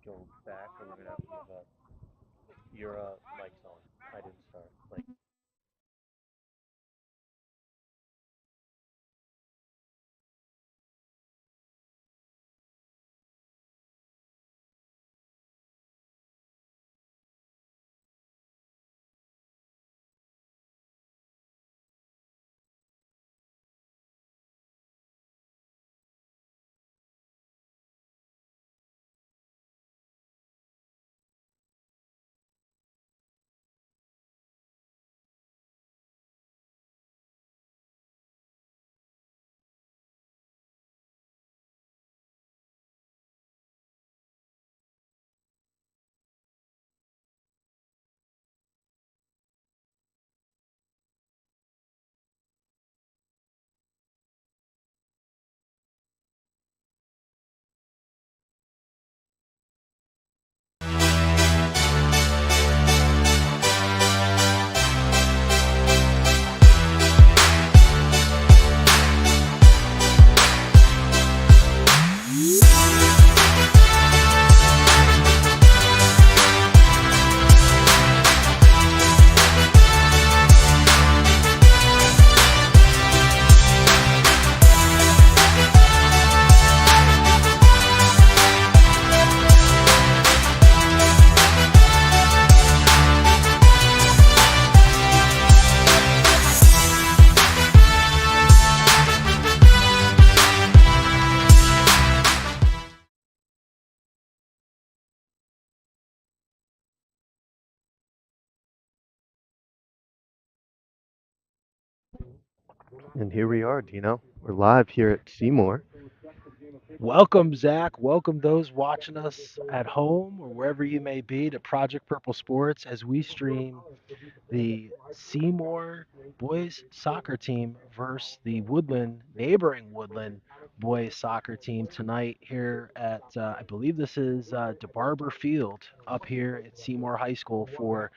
go back, or we're gonna have to give up. Your mic's on. I didn't start. Like, and here we are, Dino. We're live here at Seymour. Welcome, Zach. Welcome those watching us at home or wherever you may be to Project Purple Sports as we stream the Seymour boys soccer team versus the Woodland, neighboring Woodland boys soccer team tonight here at, I believe this is DeBarber Field up here at Seymour High School for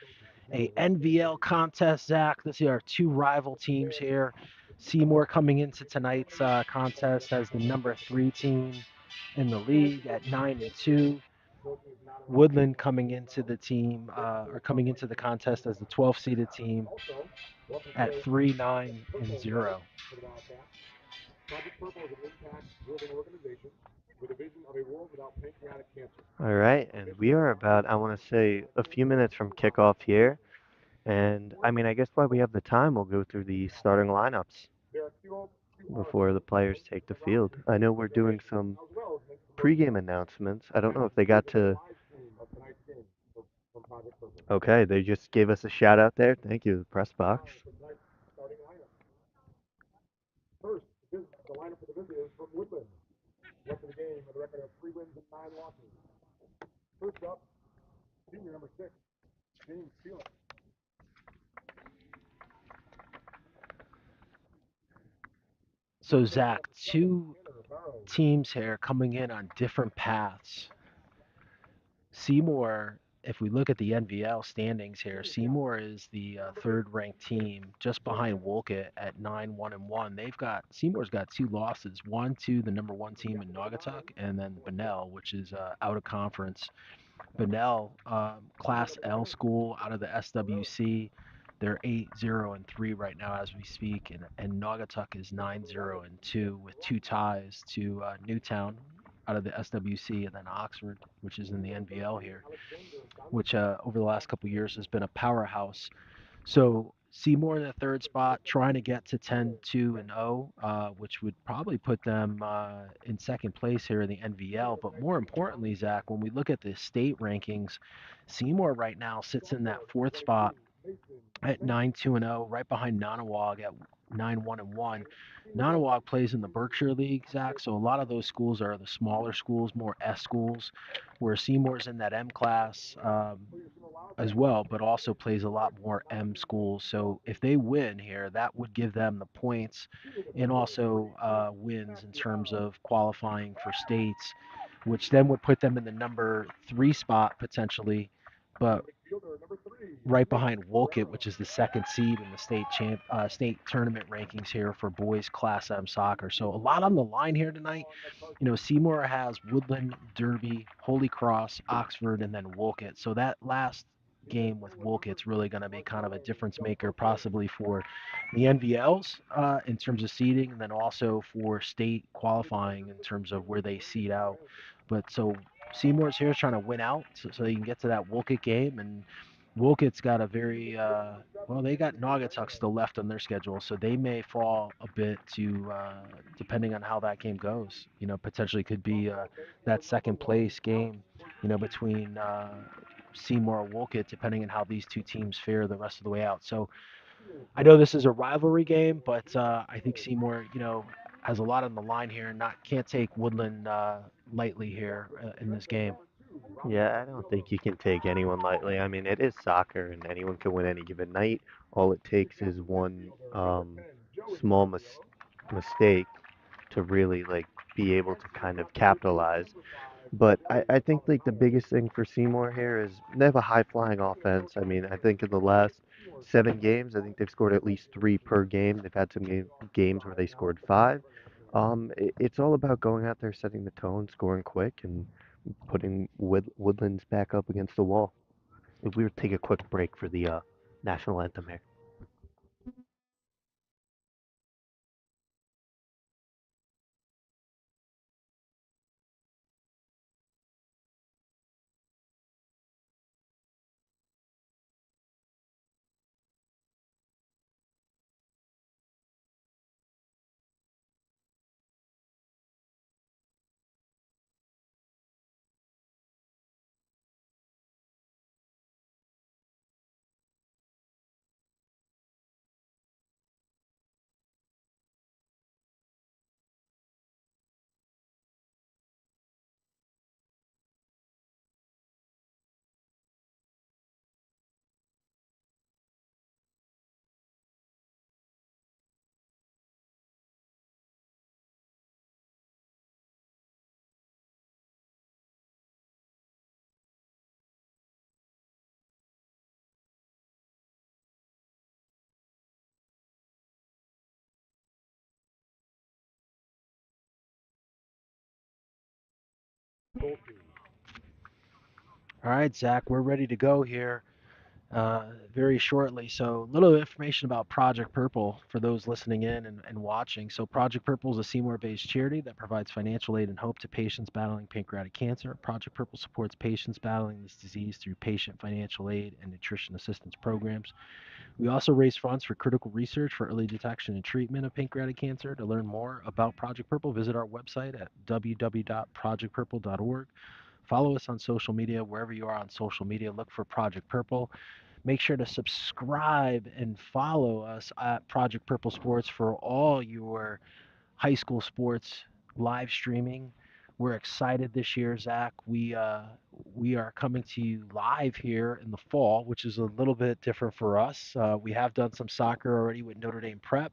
a NVL contest, Zach. This is our two rival teams here. Seymour coming into tonight's contest as the number three team in the league at 9-2. Woodland coming into the team or coming into the contest as the 12 seeded team at 3-9-0. All right, and we are about, I want to say, a few minutes from kickoff here. And I mean, I guess while we have the time, we'll go through the starting lineups before the players take the field. I know we're doing some pregame announcements. I don't know if they got to. Okay, they just gave us a shout out there. Thank you, the press box. So, Zach, two teams here coming in on different paths. Seymour, if we look at the NVL standings here, Seymour is the third ranked team just behind Wolcott at 9-1-1. They've got Seymour's got two losses, one to the number one team in Naugatuck, and then Bunnell, which is out of conference. Bunnell, Class L school out of the SWC. They're 8-0-3 right now as we speak, and Naugatuck is 9-0-2 with two ties to Newtown out of the SWC, and then Oxford, which is in the NVL here, which over the last couple of years has been a powerhouse. So Seymour in the third spot, trying to get to 10-2-0, which would probably put them in second place here in the NVL. But more importantly, Zach, when we look at the state rankings, Seymour right now sits in that fourth spot at 9-2-0, right behind Nanawag at 9-1-1. Nanawag plays in the Berkshire League, Zach, so a lot of those schools are the smaller schools, more S schools, where Seymour's in that M class as well, but also plays a lot more M schools. So if they win here, that would give them the points and also wins in terms of qualifying for states, which then would put them in the number three spot potentially. But right behind Wolcott, which is the second seed in the state tournament rankings here for boys Class M soccer. So a lot on the line here tonight. Seymour has Woodland, Derby, Holy Cross, Oxford, and then Wolcott. So that last game with Wolcott's really going to be kind of a difference maker, possibly for the NVLs in terms of seeding, and then also for state qualifying in terms of where they seed out. But so Seymour's here trying to win out so they can get to that Wolcott game, and Wolcott's got a very well, they got Naugatuck still left on their schedule, so they may fall a bit to depending on how that game goes. Potentially could be that second place game, between Seymour or Wolcott, depending on how these two teams fare the rest of the way out. So I know this is a rivalry game, but I think Seymour, has a lot on the line here, and not can't take Woodland lightly here in this game. Yeah, I don't think you can take anyone lightly. I mean, it is soccer, and anyone can win any given night. All it takes is one small mistake to really like be able to kind of capitalize. But I think like the biggest thing for Seymour here is they have a high flying offense. I mean, I think in the last 7 games, I think they've scored at least three per game. They've had some games where they scored five. It's all about going out there, setting the tone, scoring quick, and putting Woodlands back up against the wall. If we were to take a quick break for the national anthem here. All right, Zach, we're ready to go here very shortly. So, little information about Project Purple for those listening in and watching. So, Project Purple is a Seymour based charity that provides financial aid and hope to patients battling pancreatic cancer. Project Purple supports patients battling this disease through patient financial aid and nutrition assistance programs. We also raise funds for critical research for early detection and treatment of pancreatic cancer. To learn more about Project Purple, visit our website at www.projectpurple.org. Follow us on social media, wherever you are on social media. Look for Project Purple. Make sure to subscribe and follow us at Project Purple Sports for all your high school sports live streaming. We're excited this year, Zach. We are coming to you live here in the fall, which is a little bit different for us. We have done some soccer already with Notre Dame Prep.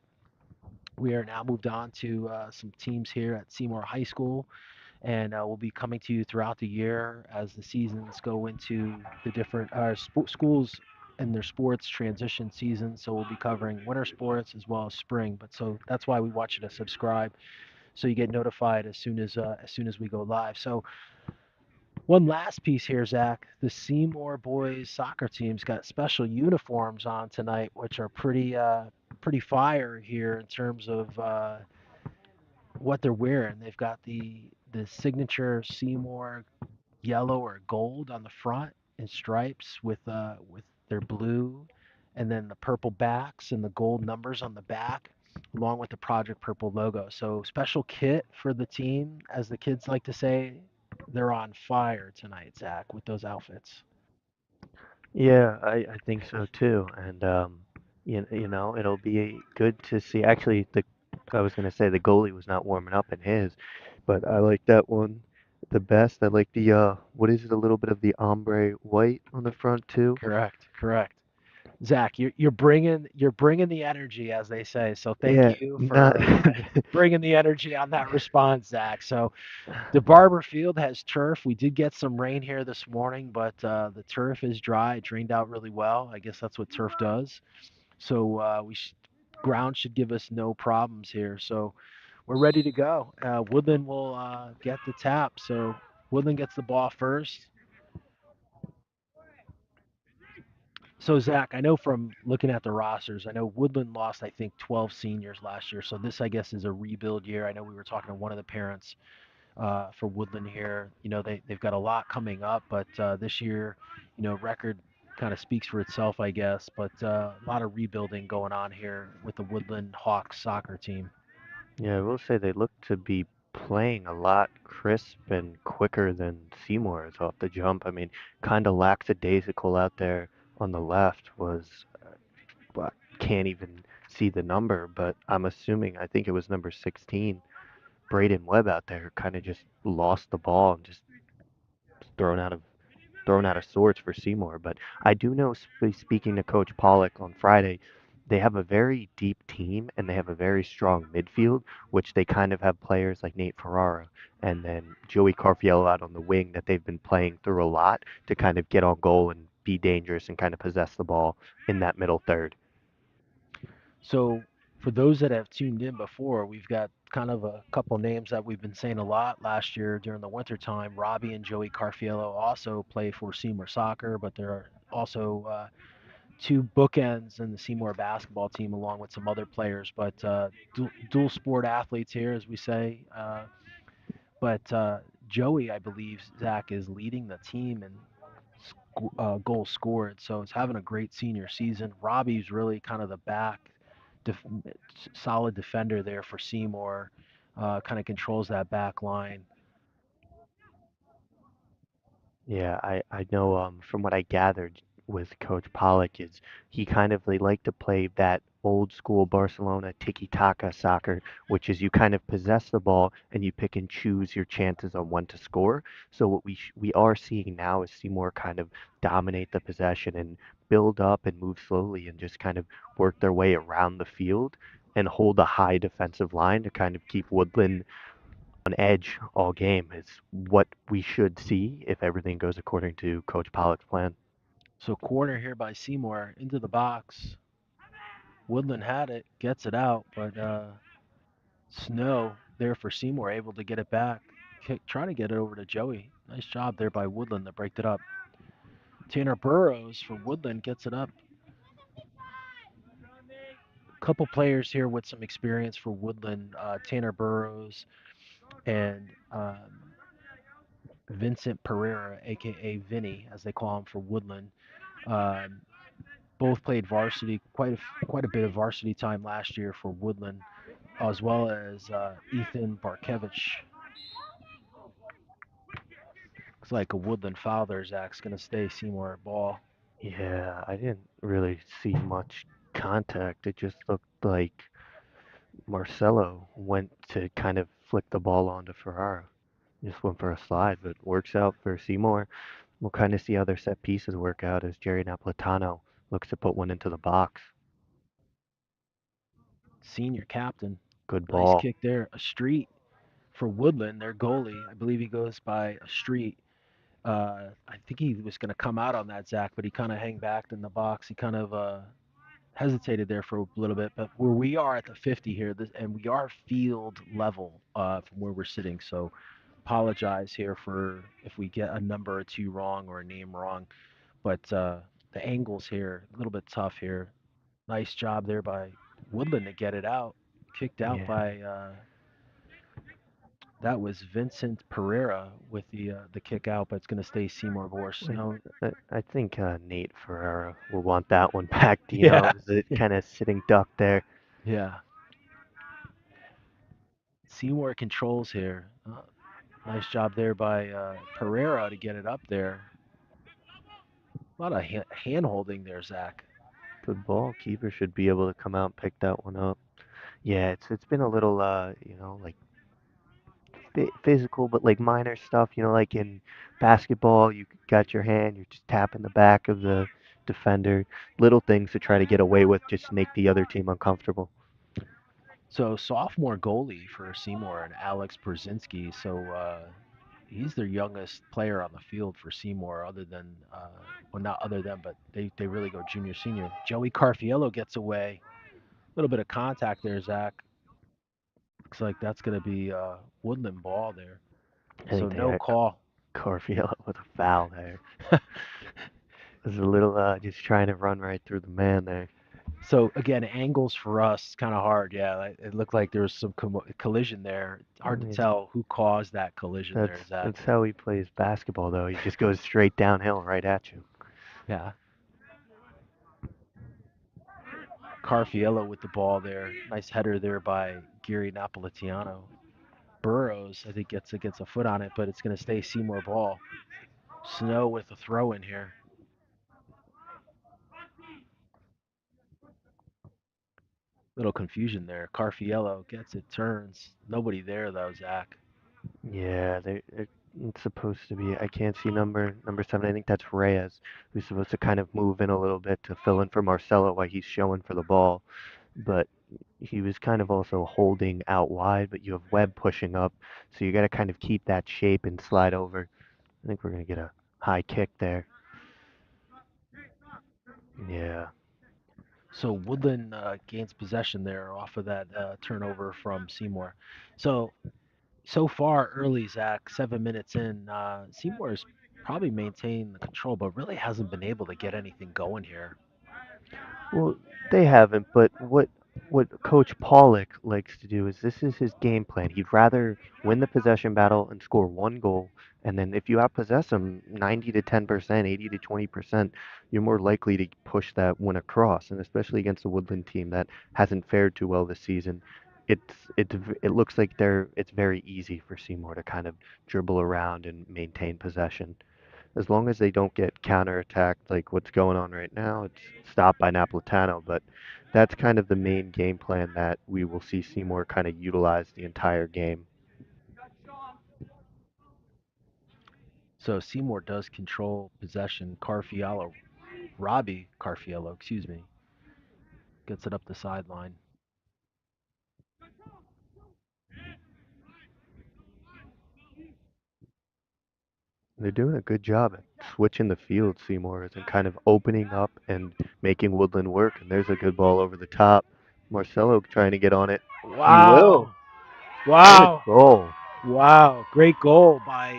We are now moved on to some teams here at Seymour High School, and we'll be coming to you throughout the year as the seasons go into the different schools and their sports transition seasons. So we'll be covering winter sports as well as spring. But so that's why we want you to subscribe so you get notified as soon as we go live. So one last piece here, Zach. The Seymour boys soccer team's got special uniforms on tonight, which are pretty fire here in terms of what they're wearing. They've got the signature Seymour yellow or gold on the front in stripes with their blue, and then the purple backs and the gold numbers on the back, along with the Project Purple logo. So special kit for the team, as the kids like to say. They're on fire tonight, Zach, with those outfits. Yeah, I think so too. And it'll be good to see. Actually, the I was gonna say the goalie was not warming up in his, but I like that one the best. I like the what is it? A little bit of the ombre white on the front too. Correct, correct. Zach, you're bringing the energy, as they say. So thank Yeah, you not. for bringing the energy on that response, Zach. So the Barber Field has turf. We did get some rain here this morning, but the turf is dry. It drained out really well. I guess that's what turf does. So ground should give us no problems here. So we're ready to go. Woodland will get the tap. So Woodland gets the ball first. So Zach, I know from looking at the rosters, I know Woodland lost I think 12 seniors last year. So this I guess is a rebuild year. I know we were talking to one of the parents for Woodland here. They've got a lot coming up, but this year, record kind of speaks for itself, I guess. But a lot of rebuilding going on here with the Woodland Hawks soccer team. Yeah, I will say they look to be playing a lot crisp and quicker than Seymour is off the jump. I mean, kind of lackadaisical out there on the left was, well, can't even see the number, but I'm assuming, I think it was number 16, Braden Webb out there kind of just lost the ball and just thrown out of thrown out of sorts for Seymour. But I do know, speaking to Coach Pollock on Friday, they have a very deep team and they have a very strong midfield, which they kind of have players like Nate Ferrara and then Joey Carfiello out on the wing that they've been playing through a lot to kind of get on goal and be dangerous and kind of possess the ball in that middle third. So for those that have tuned in before, we've got kind of a couple names that we've been saying a lot last year during the winter time. Robbie and Joey Carfiello also play for Seymour Soccer, but there are also two bookends in the Seymour basketball team, along with some other players. But dual sport athletes here, as we say. But Joey, I believe, Zach, is leading the team in goals scored. So it's having a great senior season. Robbie's really kind of the def- solid defender there for Seymour. Kind of controls that back line. Yeah, I know from what I gathered with Coach Pollock is he kind of they like to play that old school Barcelona tiki-taka soccer, which is you kind of possess the ball and you pick and choose your chances on when to score. So what we are seeing now is Seymour kind of dominate the possession and build up and move slowly and just kind of work their way around the field and hold a high defensive line to kind of keep Woodland on edge all game is what we should see if everything goes according to Coach Pollock's plan. So corner here by Seymour into the box. Woodland had it, gets it out, but Snow there for Seymour able to get it back. Trying to get it over to Joey. Nice job there by Woodland to break it up. Tanner Burrows for Woodland gets it up. Couple players here with some experience for Woodland. Tanner Burrows and Vincent Pereira, aka Vinny, as they call him for Woodland. Um, both played varsity, quite a bit of varsity time last year for Woodland, as well as Ethan Barkevich. Looks like a Woodland foul there. Zach's gonna stay Seymour ball. Yeah, I didn't really see much contact. It just looked like Marcelo went to kind of flick the ball onto Ferrara. Just went for a slide, but works out for Seymour. We'll kind of see how their set pieces work out as Jerry Napolitano looks to put one into the box. Senior captain, Good nice ball. kick there. A street for Woodland, their goalie. I believe he goes by a street. I think he was going to come out on that, Zach, but he kind of hang back in the box. He kind of hesitated there for a little bit. But where we are at the 50 here, and we are field level from where we're sitting, so apologize here for if we get a number or two wrong or a name wrong. But the angles here, a little bit tough here. Nice job there by Woodland to get it out. Kicked out Yeah. by that was Vincent Pereira with the kick out, but it's going to stay Seymour Vorse. Wait, No, I think Nate Ferrara will want that one back. You know, yeah, it was a kind of sitting duck there. yeah. Seymour controls here. Nice job there by Pereira to get it up there. A lot of hand holding there, Zach. Good ball. Keeper should be able to come out and pick that one up. Yeah, it's been a little like physical, but like minor stuff. Like in basketball, you got your hand, you're just tapping the back of the defender, little things to try to get away with, just make the other team uncomfortable. So sophomore goalie for Seymour and Alex Brzezinski. So he's their youngest player on the field for Seymour, other than well, not other than, but they really go junior senior. Joey Carfiello gets away. A little bit of contact there, Zach. Looks like that's going to be Woodland ball there. I So think they no had call. Corfield with a foul there. It was a little just trying to run right through the man there. So again, angles for us kind of hard. Yeah, it looked like there was some collision there. It's I hard to mean, tell who caused that collision that's there, Zach. that's how he plays basketball though. He just goes straight downhill right at you. Yeah, Carfiello with the ball there. Nice header there by Gary Napolitano. Burrows, I think, gets a foot on it, but it's going to stay Seymour ball. Snow with a throw in here. Little confusion there. Carfiello gets it, turns. Nobody there though, Zach. Yeah, it's supposed to be. I can't see number 7. I think that's Reyes, who's supposed to kind of move in a little bit to fill in for Marcelo while he's showing for the ball. But he was kind of also holding out wide. But you have Webb pushing up, so you got to kind of keep that shape and slide over. I think we're gonna get a high kick there. Yeah. So Woodland gains possession there off of that turnover from Seymour. So far early, Zach, 7 minutes in, Seymour's probably maintained the control, but really hasn't been able to get anything going here. Well, they haven't, but what Coach Pollock likes to do is this is his game plan. He'd rather win the possession battle and score one goal, and then if you outpossess him 90 to 10%, 80 to 20%, you're more likely to push that one across, and especially against a Woodland team that hasn't fared too well this season. It looks like it's very easy for Seymour to kind of dribble around and maintain possession. As long as they don't get counterattacked like what's going on right now, it's stopped by Napolitano. But that's kind of the main game plan that we will see Seymour kind of utilize the entire game. So Seymour does control possession. Robbie Carfiello, excuse me, gets it up the sideline. They're doing a good job at switching the field, Seymour is, and kind of opening up and making Woodland work. And there's a good ball over the top. Marcelo trying to get on it. He will. Wow. What a Wow. goal. Wow. Great goal by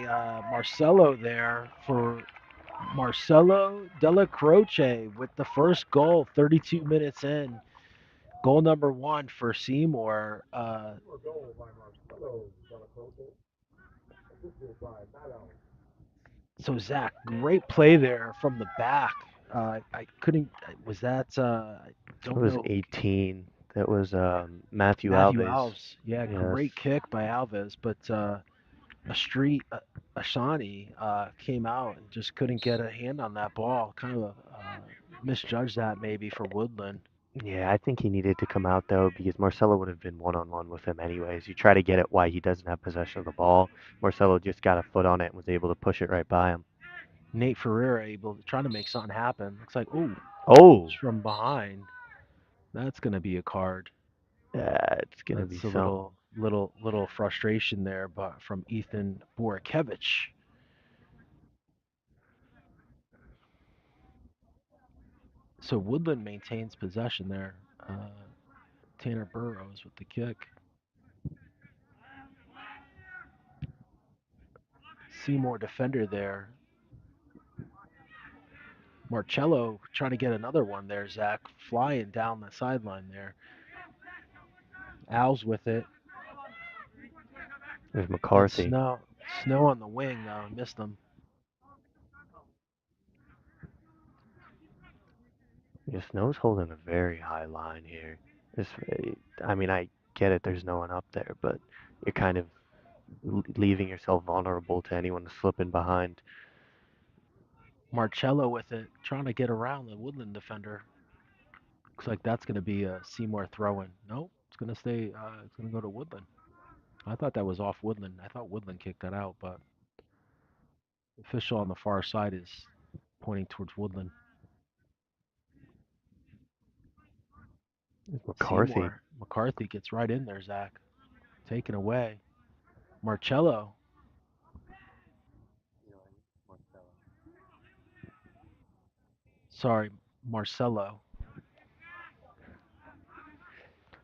Marcelo there for Marcelo Della Croce with the first goal, 32 minutes in. Goal number one for Seymour. So Zach, great play there from the back. I couldn't. Was that? I That don't was know. 18. That was Matthew Matthew Alves. Alves. Yeah, Yes. great kick by Alves, but Ashani came out and just couldn't get a hand on that ball. Kind of misjudged that maybe for Woodland. Yeah, I think he needed to come out though because Marcelo would have been one on one with him anyways. You try to get it why he doesn't have possession of the ball. Marcelo just got a foot on it and was able to push it right by him. Nate Ferreira able to trying to make something happen. Looks like Oh, from behind. That's gonna be a card. it's gonna be That's a something. little frustration there, but from Ethan Borakevich. So Woodland maintains possession there. Tanner Burrows with the kick. Seymour defender there. Marcello trying to get another one there, Zach, flying down the sideline there. Al's with it. There's Had McCarthy. snow on the wing though, missed him. Yeah, Snow's holding a very high line here. This, I mean, I get it. There's no one up there, but you're kind of leaving yourself vulnerable to anyone slipping behind. Marcello with it, trying to get around the Woodland defender. Looks like that's going to be a Seymour throw-in. Nope, it's going to stay. It's going to go to Woodland. I thought that was off Woodland. I thought Woodland kicked that out, but the official on the far side is pointing towards Woodland. McCarthy. Seymour. McCarthy gets right in there, Zach. Taken away. Marcello. Sorry, Marcello.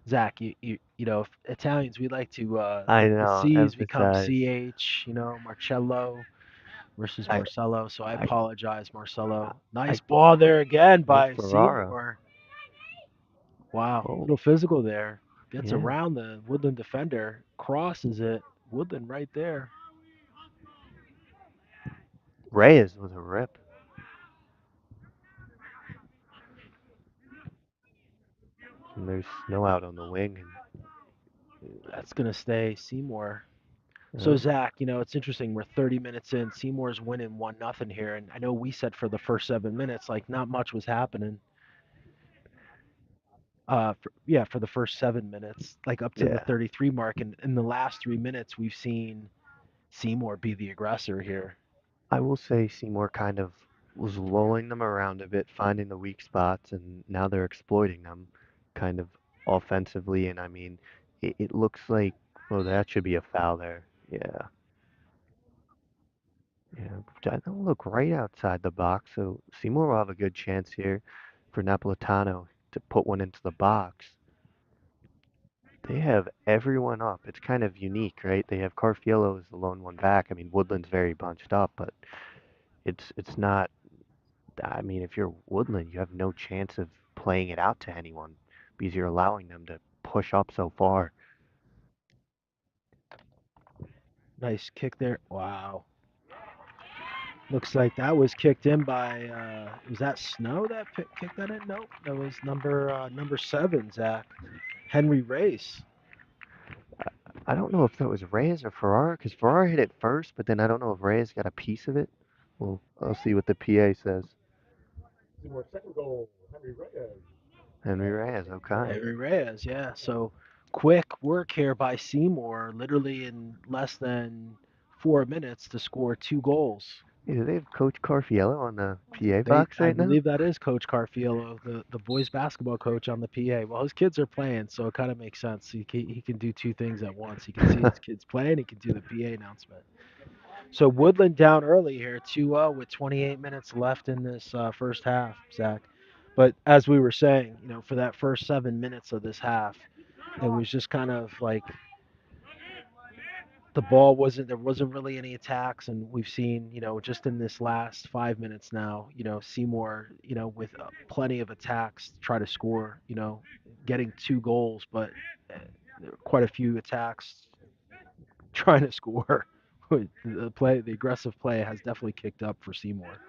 Zach, you know, Italians, we like to, I the know, C's become emphasize. CH, you know, Marcello versus I, Marcello. So I I, apologize, I, Marcello. I Nice ball there again no by Ferrara. Seymour. Wow, Oh, little physical there. Gets yeah. around the Woodland defender, crosses it. Woodland right there. Reyes was a rip. And there's snow out on the wing. That's gonna stay Seymour. And, So Zach, you know, it's interesting. We're 30 minutes in. Seymour's winning 1-0 here, and I know we said for the first 7 minutes, like not much was happening. Yeah, for the first 7 minutes, like up to the yeah. 33 mark, and in the last 3 minutes, we've seen Seymour be the aggressor here. I will say Seymour kind of was lulling them around a bit, finding the weak spots, and now they're exploiting them kind of offensively. And I mean, it looks like, well, that should be a foul there. Yeah, yeah. I don't look right outside the box, so Seymour will have a good chance here for Napolitano to put one into the box. They have everyone up. It's kind of unique, right? They have Carfiello as the lone one back. I mean, Woodland's very bunched up, but it's not. I mean, if you're Woodland, you have no chance of playing it out to anyone because you're allowing them to push up so far. Nice kick there. Wow. Looks like that was kicked in by was that Snow that kicked that in? Nope, that was number 7, Zach. Henry Race. I don't know if that was Reyes or Ferrara because Ferrara hit it first, but then I don't know if Reyes got a piece of it. Well, I'll see what the PA says. Henry Reyes, okay. Henry Reyes, yeah. So quick work here by Seymour, literally in less than 4 minutes to score 2 goals. Hey, do they have Coach Carfiello on the PA They, box I right now? believe that is Coach Carfiello, the boys basketball coach on the PA. Well, his kids are playing, so it kind of makes sense. He can do two things at once. He can see his kids playing. He can do the PA announcement. So Woodland down early here, 2-0 with 28 minutes left in this first half, Zach. But as we were saying, you know, for that first 7 minutes of this half, it was just kind of like the ball wasn't there wasn't really any attacks, and we've seen, you know, just in this last 5 minutes now, you know, Seymour, you know, with plenty of attacks try to score, you know, getting 2 goals, but uh, quite a few attacks trying to score. The aggressive play has definitely kicked up for Seymour.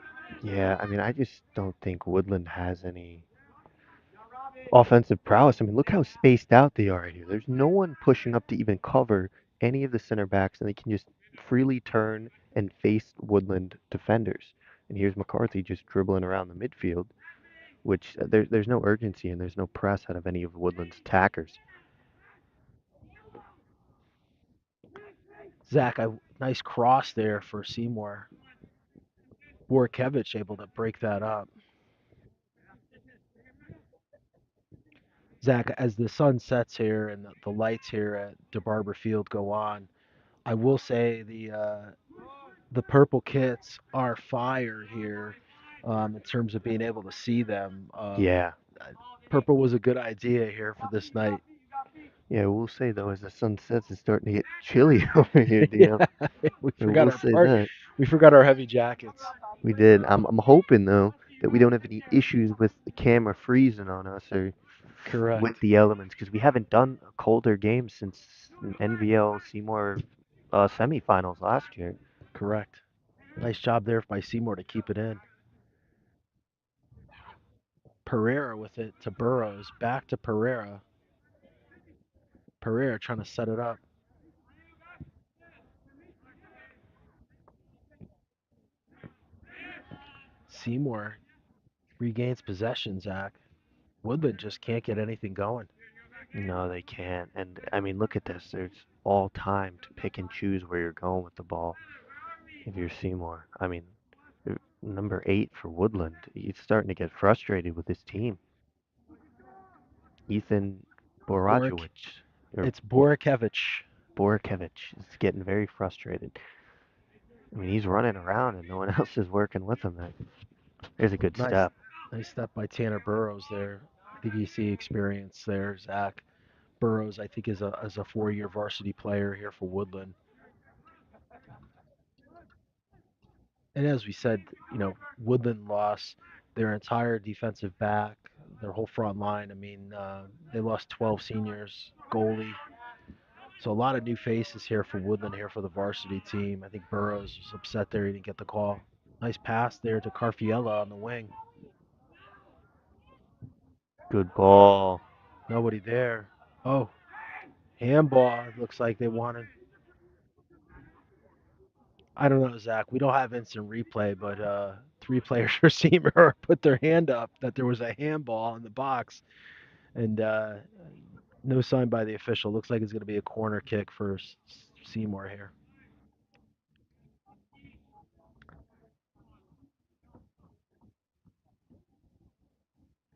Yeah, I mean, I just don't think Woodland has any offensive prowess. I mean, look how spaced out they are here. There's no one pushing up to even cover any of the center backs, and they can just freely turn and face Woodland defenders. And here's McCarthy just dribbling around the midfield, which there's no urgency and there's no press out of any of Woodland's attackers. Zach, nice cross there for Seymour. Borkevich able to break that up. Zach, as the sun sets here and the lights here at DeBarber Field go on, I will say the purple kits are fire here in terms of being able to see them. Yeah, Purple was a good idea here for this night. yeah. We'll say though, as the sun sets, it's starting to get chilly over here, DM. Yeah, we So forgot we'll our say part. that We forgot our heavy jackets. we did. I'm hoping though that we don't have any issues with the camera freezing on us or with Correct. the elements because we haven't done a colder game since an NVL Seymour semifinals last year. Correct. Nice job there by Seymour to keep it in. Pereira with it to Burrows. Back to Pereira. Pereira trying to set it up. Seymour regains possession, Zach. Woodland just can't get anything going. No, they can't. And I mean, look at this. There's all time to pick and choose where you're going with the ball if you're Seymour. I mean, number 8 for Woodland. He's starting to get frustrated with his team. Ethan Borik, Borajovic or it's Borikevich. Borakevich is getting very frustrated. I mean, he's running around and no one else is working with him. There's a good Nice, step. nice step by Tanner Burrows there. I think you see experience there, Zach. Burrows, I think, is a 4-year varsity player here for Woodland. And as we said, Woodland lost their entire defensive back, their whole front line. I mean, they lost 12 seniors, goalie. So a lot of new faces here for Woodland here for the varsity team. I think Burrows was upset there he didn't get the call. Nice pass there to Carfiella on the wing. Good ball. Nobody there. Oh, handball. It looks like they wanted. I don't know, Zach. We don't have instant replay, but three players for Seymour put their hand up that there was a handball in the box, and no sign by the official. Looks like it's going to be a corner kick for Seymour here.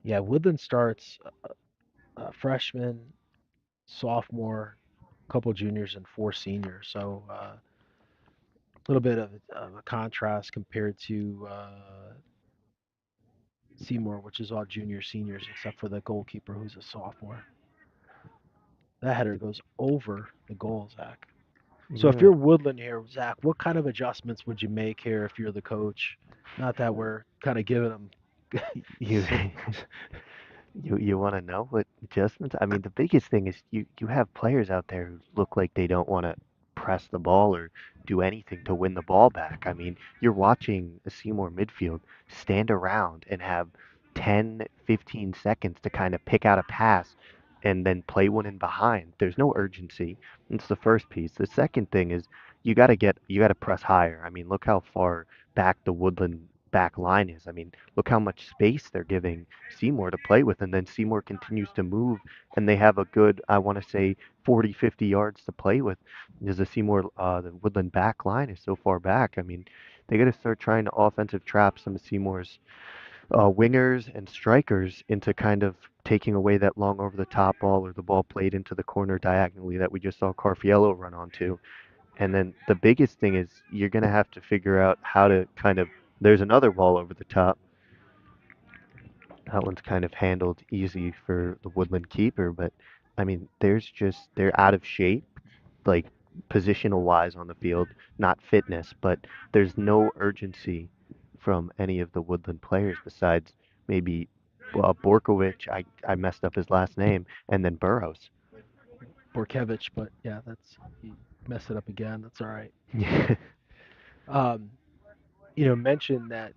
Yeah, Woodland starts freshman, sophomore, couple juniors, and four seniors. So a little bit of a contrast compared to Seymour, which is all junior seniors except for the goalkeeper who's a sophomore. That header goes over the goal, Zach. So if Yeah. you're Woodland here, Zach, what kind of adjustments would you make here if you're the coach? Not that we're kind of giving them. You you want to know what adjustments? I mean, the biggest thing is you have players out there who look like they don't want to press the ball or do anything to win the ball back. I mean, you're watching a Seymour midfield stand around and have 10, 15 seconds to kind of pick out a pass and then play one in behind. There's no urgency. It's the first piece. The second thing is you got to press higher. I mean, look how far back the Woodland back line is. I mean, look how much space they're giving Seymour to play with, and then Seymour continues to move, and they have a good, I want to say, 40, 50 yards to play with. Because the Woodland back line is so far back. I mean, they got to start trying to offensive trap some of Seymour's wingers and strikers into kind of taking away that long over the top ball or the ball played into the corner diagonally that we just saw Carfiello run onto. And then the biggest thing is you're going to have to figure out how to kind of. There's another ball over the top. That one's kind of handled easy for the Woodland keeper, but I mean, they're out of shape, like positional wise on the field, not fitness, but there's no urgency from any of the Woodland players besides maybe Borkowicz. I messed up his last name, and then Burrows. Borkevich, but yeah, that's he messed it up again. That's all right. Yeah. Um, mentioned that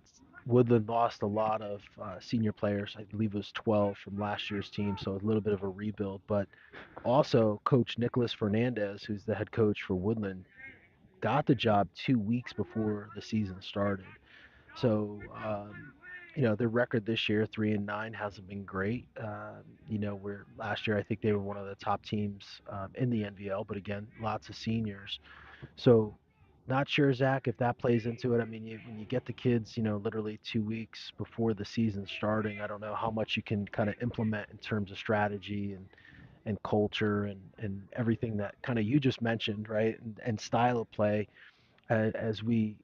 Woodland lost a lot of senior players. I believe it was 12 from last year's team, so a little bit of a rebuild. But also, Coach Nicholas Fernandez, who's the head coach for Woodland, got the job 2 weeks before the season started. So, their record this year, 3-9, hasn't been great. Where last year I think they were one of the top teams in the NVL, but again, lots of seniors. So, not sure, Zach, if that plays into it. I mean, when you get the kids, literally 2 weeks before the season starting, I don't know how much you can kind of implement in terms of strategy and culture and everything that kind of you just mentioned, right? And style of play as we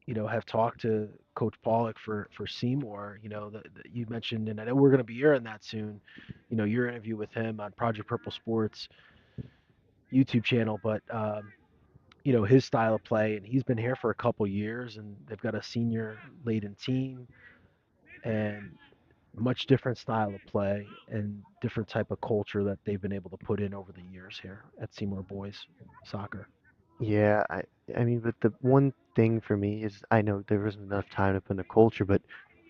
have talked to Coach Pollock for Seymour. That you mentioned, and I know we're going to be airing that soon. Your interview with him on Project Purple Sports YouTube channel, but his style of play, and he's been here for a couple years, and they've got a senior laden team and much different style of play and different type of culture that they've been able to put in over the years here at Seymour Boys Soccer. Yeah, I mean, but the one thing for me is I know there wasn't enough time to put in the culture, but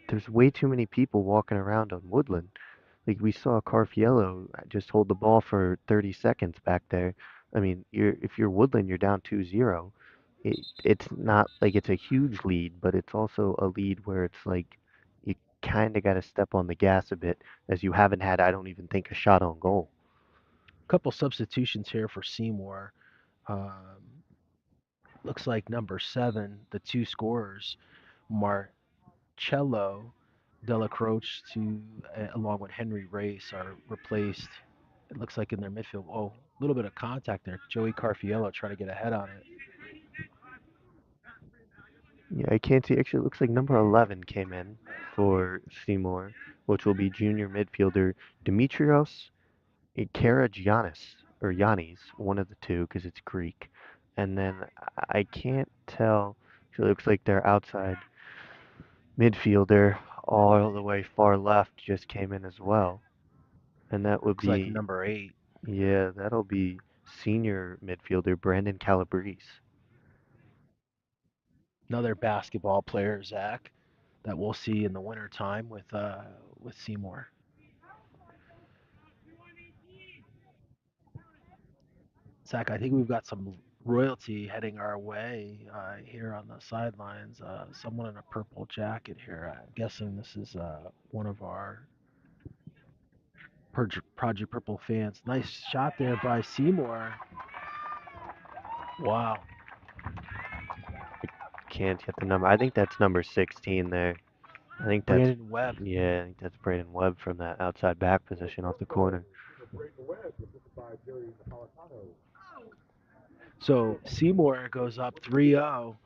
there's way too many people walking around on Woodland. Like we saw Carfiello just hold the ball for 30 seconds back there. I mean, if you're Woodland, you're down 2-0. It's not like it's a huge lead, but it's also a lead where it's like you kind of got to step on the gas a bit as you haven't had, I don't even think, a shot on goal. Couple substitutions here for Seymour. Um, Looks like number 7, the two scorers, Marcello Della Croce along with Henry Race are replaced. It looks like in their midfield. Oh, a little bit of contact there. Joey Carfiello trying to get ahead on it. Yeah, I can't see. Actually, it looks like number 11 came in for Seymour, which will be junior midfielder Dimitrios Karagiannis, or Yannis, one of the two, because it's Greek. And then I can't tell. Actually, it looks like their outside midfielder, all the way far left, just came in as well. And that would Looks like be, number 8. yeah, that'll be senior midfielder Brandon Calabrese. Another basketball player, Zach, that we'll see in the winter time with Seymour. Zach, I think we've got some royalty heading our way here on the sidelines. Someone in a purple jacket here. I'm guessing this is one of our Project Purple fans. Nice shot there by Seymour. Wow. Can't get the number. I think that's number 16 there. I think that's, Brandon Webb. yeah, I think that's Braden Webb from that outside back position off the corner. So Seymour goes up 3-0.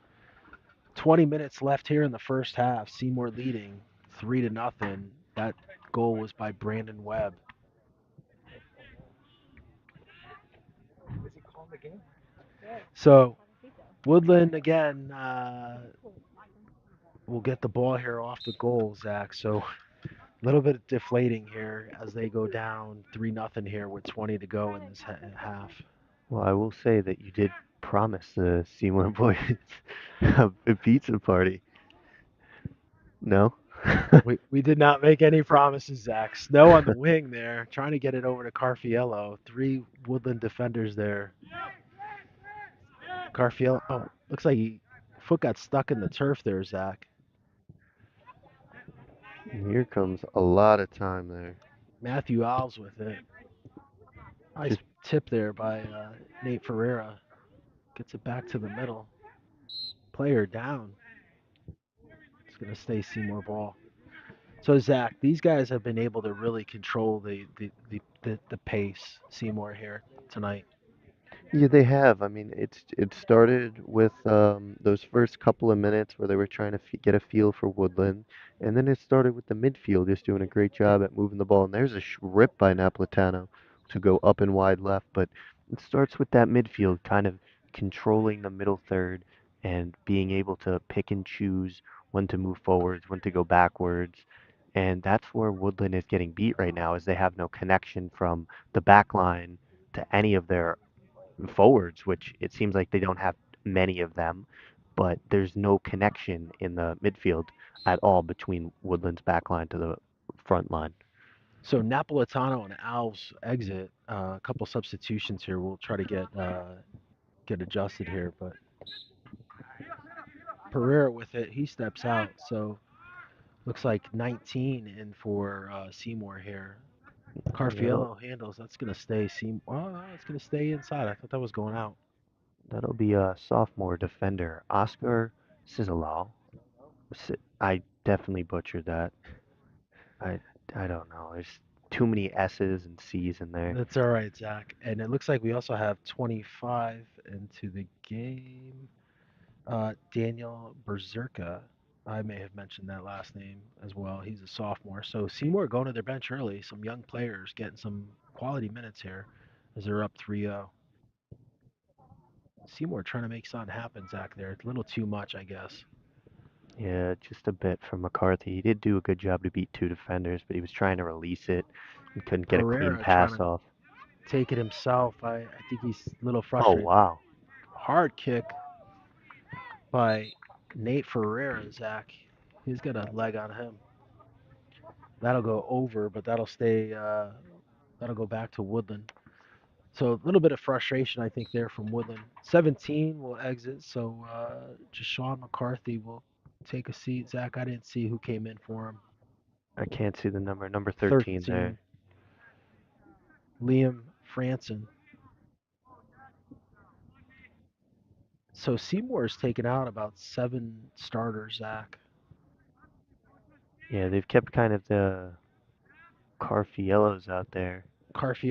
20 minutes left here in the first half. Seymour leading 3-0. That goal was by Brandon Webb. So Woodland again will get the ball here off the goal, Zach. So a little bit deflating here as they go down 3-0 here with 20 to go in this half. Well, I will say that you did promise the Seymour boys a pizza party. No? We did not make any promises, Zach. Snow on the wing there, trying to get it over to Carfiello. 3 Woodland defenders there. Carfiello, oh, looks like he foot got stuck in the turf there, Zach. Here comes a lot of time there. Matthew Alves with it. Nice Just, tip there by Nate Ferreira. Gets it back to the middle. Player down. It's going to stay Seymour ball. So Zach, these guys have been able to really control the pace. Seymour here tonight. yeah, they have. I mean, it started with those first couple of minutes where they were trying to get a feel for Woodland, and then it started with the midfield just doing a great job at moving the ball. And there's a rip by Napolitano to go up and wide left, but it starts with that midfield kind of controlling the middle third and being able to pick and choose when to move forwards, when to go backwards. And that's where Woodland is getting beat right now, is they have no connection from the back line to any of their forwards, which it seems like they don't have many of them, but there's no connection in the midfield at all between Woodland's back line to the front line. So Napolitano and Alves exit. A couple substitutions here. We'll try to get adjusted here, but Pereira with it. He steps out. So looks like 19 in for Seymour here. That'll Carfiello handles. That's gonna stay. Seymour. Oh, no, it's gonna stay inside. I thought that was going out. that'll be a sophomore defender, Oscar Sizzalal. I definitely butchered that. I I don't know. There's too many S's and C's in there. That's all right, Zach. And it looks like we also have 25 into the game. Daniel Berserka. I may have mentioned that last name as well. He's a sophomore. So Seymour going to their bench early. Some young players getting some quality minutes here as they're up 3-0. Seymour trying to make something happen, Zach, there. A little too much, I guess. Yeah, just a bit from McCarthy. He did do a good job to beat two defenders, but he was trying to release it and couldn't get a clean Pereira trying pass to off. take it himself. I think he's a little Oh, frustrated. wow. Hard kick by Nate Ferreira, Zach. He's got a leg on him. That'll go over, but that'll stay. That'll go back to Woodland. So a little bit of frustration, I think, there from Woodland. 17 will exit, so just Sean McCarthy will take a seat. Zach, I didn't see who came in for him. I can't see the number. Number 13 there. 13, Liam Franson. So Seymour's taken out about 7 starters, Zach. Yeah, they've kept kind of the Carfiellos out there.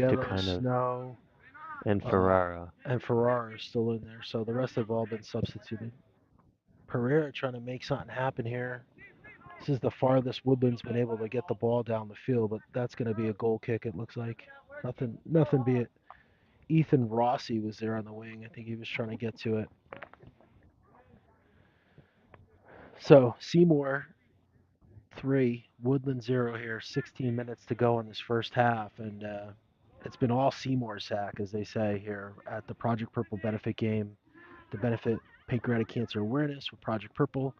to Carfiello, kind of, Snow, and uh, Ferrara. and Ferrara are still in there. So the rest have all been substituted. Pereira trying to make something happen here. This is the farthest Woodland's been able to get the ball down the field, but that's going to be a goal kick. It looks like nothing be it. Ethan Rossi was there on the wing. I think he was trying to get to it. So Seymour 3, Woodland 0 here. 16 minutes to go in this first half, and it's been all Seymour's sack, as they say here at the Project Purple benefit game to benefit pancreatic cancer awareness with Project Purple.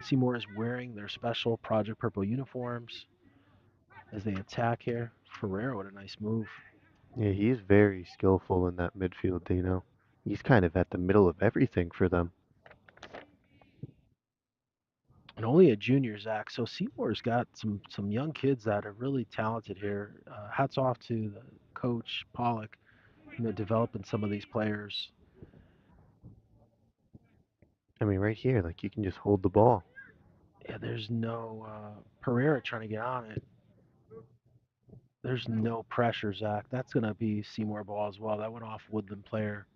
Seymour is wearing their special Project Purple uniforms as they attack here. Ferrero with a nice move. Yeah, he's very skillful in that midfield, you know. He's kind of at the middle of everything for them. And only a junior, Zach. So Seymour's got some young kids that are really talented here. Hats off to the coach Pollock, developing some of these players. I mean, right here, like you can just hold the ball. Yeah, there's no Pereira trying to get on it. There's no pressure, Zach. That's gonna be Seymour ball as well. That went off Woodland player.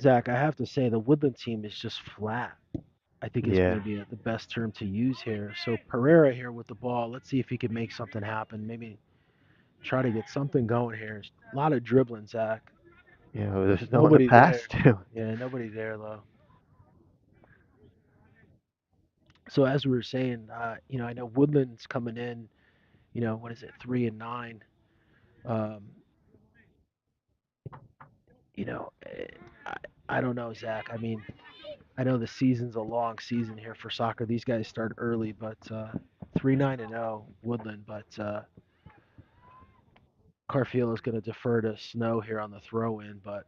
Zach, I have to say the Woodland team is just flat. I think is Yeah, maybe the best term to use here. So Pereira here with the ball. Let's see if he can make something happen. Maybe try to get something going here. A lot of dribbling, Zach. yeah. There's no one to Nobody pass there. to. Yeah, nobody there though. So as we were saying, I know Woodland's coming in. What is it, 3-9? Um, I don't know, Zach. I mean, I know the season's a long season here for soccer. These guys start early, but 3-9-0 Woodland. But Carfield is going to defer to Snow here on the throw-in, but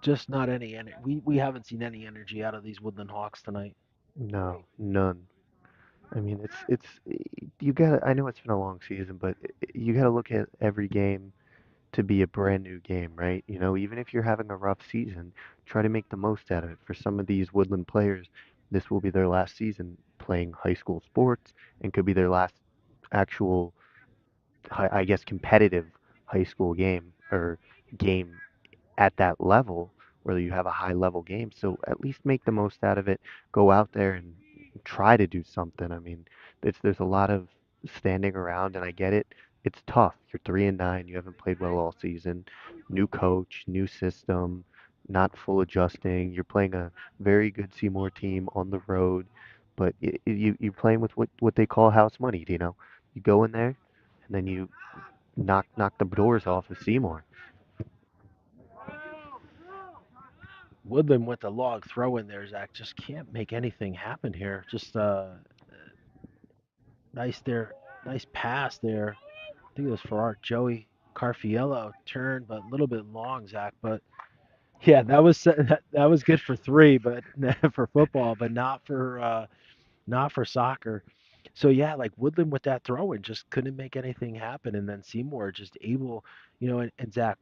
just not any energy. We haven't seen any energy out of these Woodland Hawks tonight. No, none. I mean, you gotta. I know it's been a long season, but you gotta look at every game to be a brand new game, right? You know, even if you're having a rough season, try to make the most out of it. For some of these Woodland players, this will be their last season playing high school sports and could be their last actual, I guess, competitive high school game or game at that level where you have a high level game. So at least make the most out of it. Go out there and try to do something. I mean, there's a lot of standing around, and I get it. It's tough. You're 3-9. You haven't played well all season. New coach, new system, not full adjusting. You're playing a very good Seymour team on the road, but you're playing with what they call house money. You know, you go in there, and then you knock the doors off of Seymour. Woodland with the log throw in there, Zach, just can't make anything happen here. Just nice there, nice pass there. I think it was for our Joey Carfiello turn, but a little bit long, Zach. But yeah, that was good for three, but for football, but not for soccer. So yeah, like Woodland with that throw in just couldn't make anything happen, and then Seymour just able, and Zach,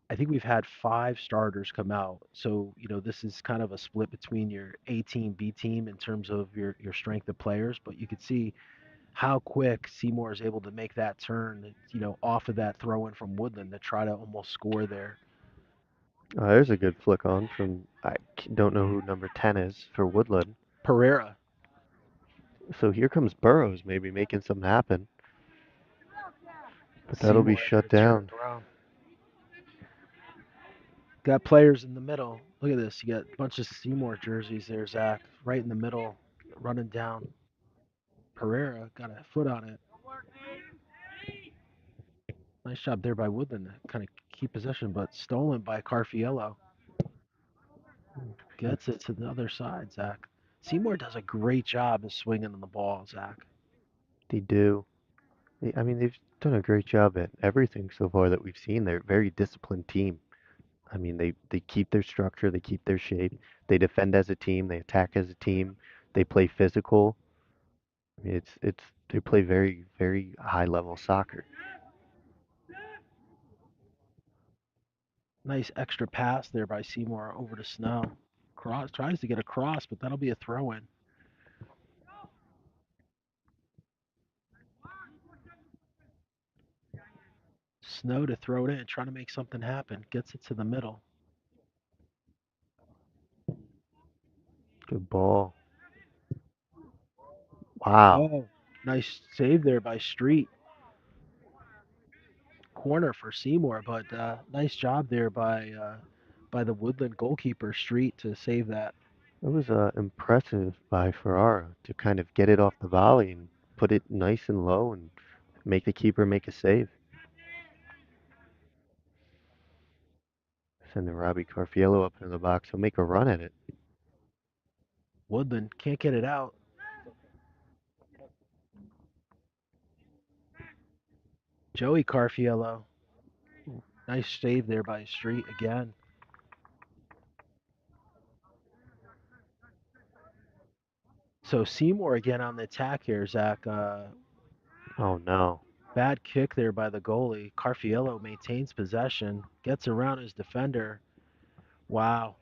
I think we've had five starters come out. So this is kind of a split between your A team, B team in terms of your strength of players, but you could see how quick Seymour is able to make that turn, off of that throw in from Woodland to try to almost score there. There's a good flick on from don't know who number 10 is for Woodland. Pereira, So here comes Burrows maybe making something happen, but that'll be Seymour shut to turn down. it around. Got players in the middle. Look at this. You got a bunch of Seymour jerseys there, Zach, right in the middle, running down. Pereira got a foot on it. Nice job there by Woodland to kind of keep possession, but stolen by Carfiello. Gets it to the other side, Zach. Seymour does a great job of swinging on the ball, Zach. They do. I mean, they've done a great job at everything so far that we've seen. They're a very disciplined team. I mean, they keep their structure, they keep their shape, they defend as a team, they attack as a team, they play physical. I mean, it's they play very very high level soccer. Nice extra pass there by Seymour over to Snow. Cross tries to get a cross, but that'll be a throw in. Snow to throw it in, trying to make something happen. Gets it to the middle. Good ball. Wow. Oh, nice save there by Street. Corner for Seymour, but nice job there by the Woodland goalkeeper Street to save that. It was impressive by Ferrara to kind of get it off the volley and put it nice and low and make the keeper make a save. Sending Robbie Carfiello up into the box. He'll make a run at it. Woodland can't get it out. Joey Carfiello, nice save there by Street again. So Seymour again on the attack here, Zach. Oh no. Bad kick there by the goalie. Carfiello maintains possession, gets around his defender. Wow.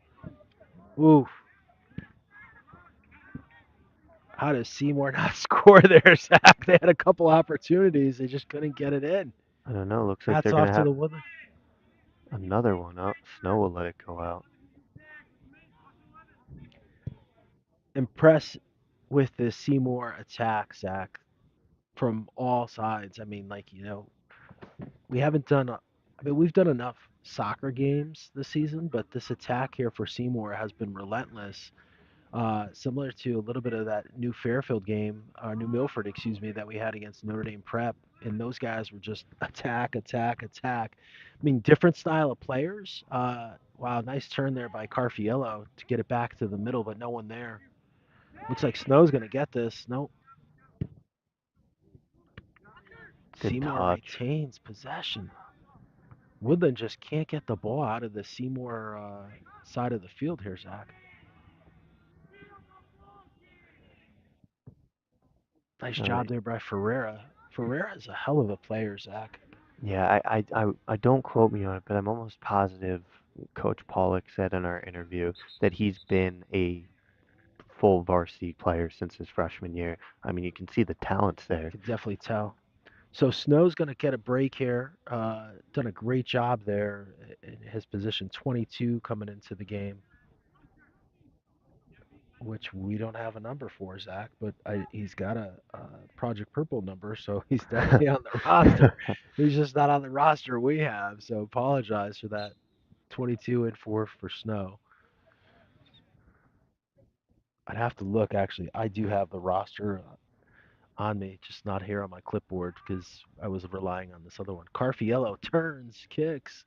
Ooh, how does Seymour not score there, Zach? They had a couple opportunities, they just couldn't get it in. I don't know. Looks like Hats they're off gonna to have the Woodland. another one up. Snow will let it go out. Impressed with the Seymour attack, Zach, from all sides. I mean, we haven't done. I mean, we've done enough soccer games this season, but this attack here for Seymour has been relentless. Similar to a little bit of that New Fairfield game, New Milford, excuse me, that we had against Notre Dame Prep, and those guys were just attack, attack, attack. I mean, different style of players. Wow, nice turn there by Carfiello to get it back to the middle, but no one there. Looks like Snow's going to get this. Nope. Good Seymour touch. retains possession. Woodland just can't get the ball out of the Seymour side of the field here, Zach. Nice Oh, job there by Ferreira. Ferreira is a hell of a player, Zach. yeah, I don't quote me on it, but I'm almost positive Coach Pollock said in our interview that he's been a full varsity player since his freshman year. I mean, you can see the talents there. Could definitely tell. So Snow's going to get a break here. Done a great job there in his position, 22 coming into the game, which we don't have a number for, Zach, but he's got a Project Purple number, so he's definitely on the roster. He's just not on the roster we have, so apologize for that. 22 and 4 for Snow. I'd have to look, actually. I do have the roster on me, just not here on my clipboard because I was relying on this other one. Carfiello turns, kicks.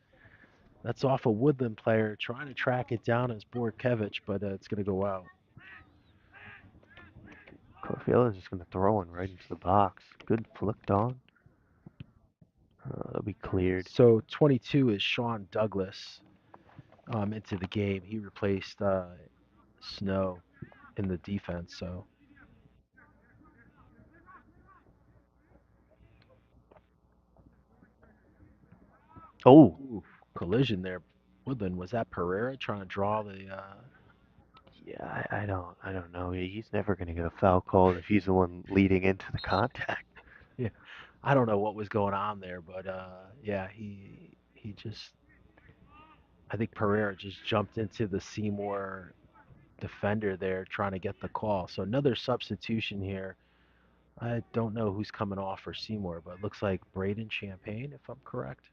That's off a Woodland player trying to track it down as Borkevich, but it's going to go out. Corfield is just going to throw one right into the box. Good flicked on. That'll be cleared. So 22 is Sean Douglas into the game. He replaced Snow in the defense. So, Oh, ooh, collision there. Woodland, was that Pereira trying to draw the? yeah, I don't know. He's never going to get a foul called if he's the one leading into the contact. Yeah, I don't know what was going on there, but yeah, he just. I think Pereira just jumped into the Seymour defender there trying to get the call. So another substitution here. I don't know who's coming off for Seymour, but it looks like Braden Champagne, if I'm correct,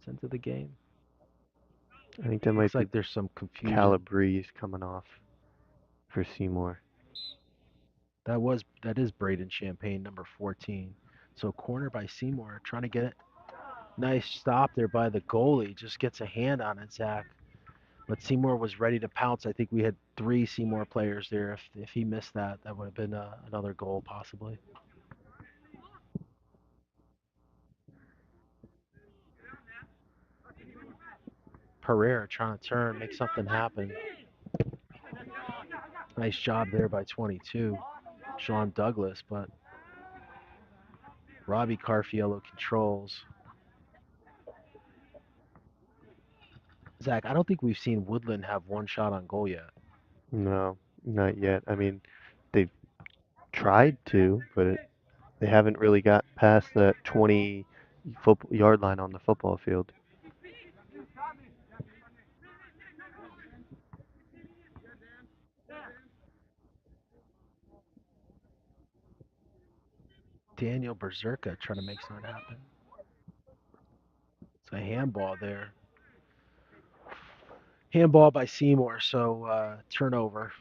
is into the game. I think that Looks might be like there's some confusion. Calabrese coming off for Seymour. That is Braden Champagne, number 14. So corner by Seymour, trying to get it. Nice stop there by the goalie. Just gets a hand on it, Zach. But Seymour was ready to pounce. I think we had three Seymour players there. If he missed that, that would have been another goal possibly. Pereira trying to turn, make something happen. Nice job there by 22, Sean Douglas. But Robbie Carfiello controls. Zach, I don't think we've seen Woodland have one shot on goal yet. No, not yet. I mean, they've tried to, but they haven't really got past that 20 football yard line on the football field. Daniel Berserka trying to make something happen. It's a handball there. Handball by Seymour, so turnover.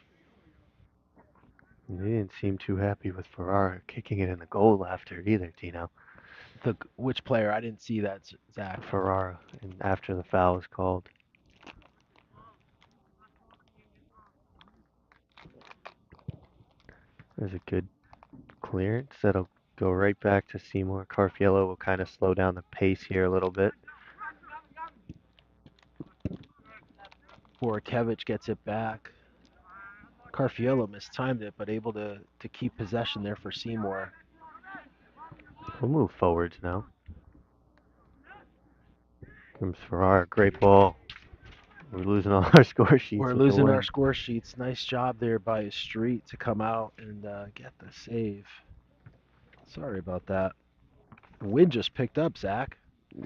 They didn't seem too happy with Ferrara kicking it in the goal after either, Tino. The which player? I didn't see that, Zach. Ferrara, and after the foul was called, there's a good clearance that'll go right back to Seymour. Carfiello will kind of slow down the pace here a little bit. Borkevich gets it back. Carfiello mistimed it, but able to keep possession there for Seymour. We'll move forwards now. Comes Ferrara, great ball. We're losing all our score sheets We're with the losing our wind. score sheets. Nice job there by Street to come out and get the save. Sorry about that. The wind just picked up, Zach.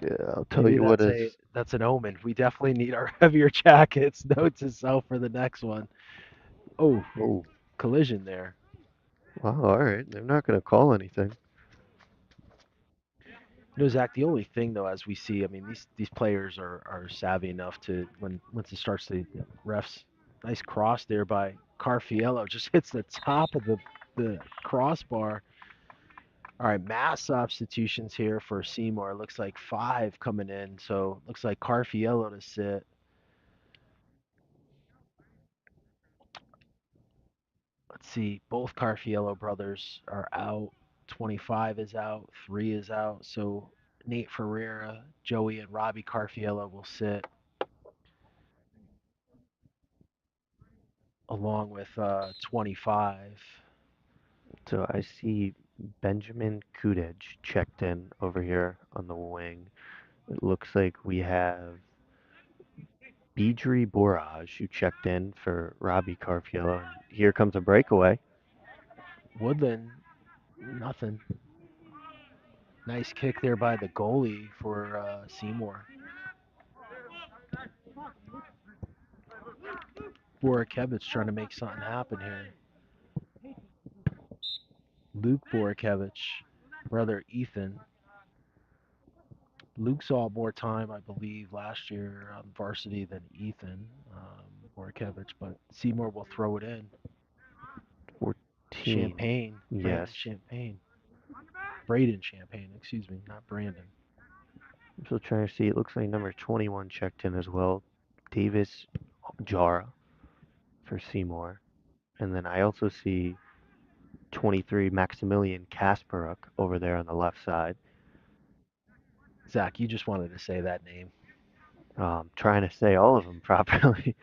Yeah, I'll tell Maybe you what that's is. an omen. We definitely need our heavier jackets. Note to self for the next one. Oh, Oh, collision there. wow, all right. They're not going to call anything. You know, Zach, the only thing though, as we see, I mean, these players are savvy enough to once it starts to refs. Nice cross there by Carfiello, just hits the top of the crossbar. All right, mass substitutions here for Seymour. Looks like 5 coming in, so looks like Carfiello to sit. Let's see, both Carfiello brothers are out. 25 is out, 3 is out. So Nate Ferreira, Joey, and Robbie Carfiello will sit along with 25. So I see Benjamin Kudej checked in over here on the wing. It looks like we have Bidri Boraj who checked in for Robbie Carfiello. And here comes a breakaway. Woodland, nothing. Nice kick there by the goalie for Seymour. Borikevich trying to make something happen here. Luke Borikevich, brother Ethan. Luke saw more time, I believe, last year on varsity than Ethan Borikevich, but Seymour will throw it in. 14. Champagne, Yes. Brandon Champagne. Braden Champagne, excuse me, not Brandon. I'm still trying to see. It looks like number 21 checked in as well. Davis Jara for Seymour. And then I also see 23 Maximilian Kasparuk over there on the left side. Zach, you just wanted to say that name. Trying to say all of them properly.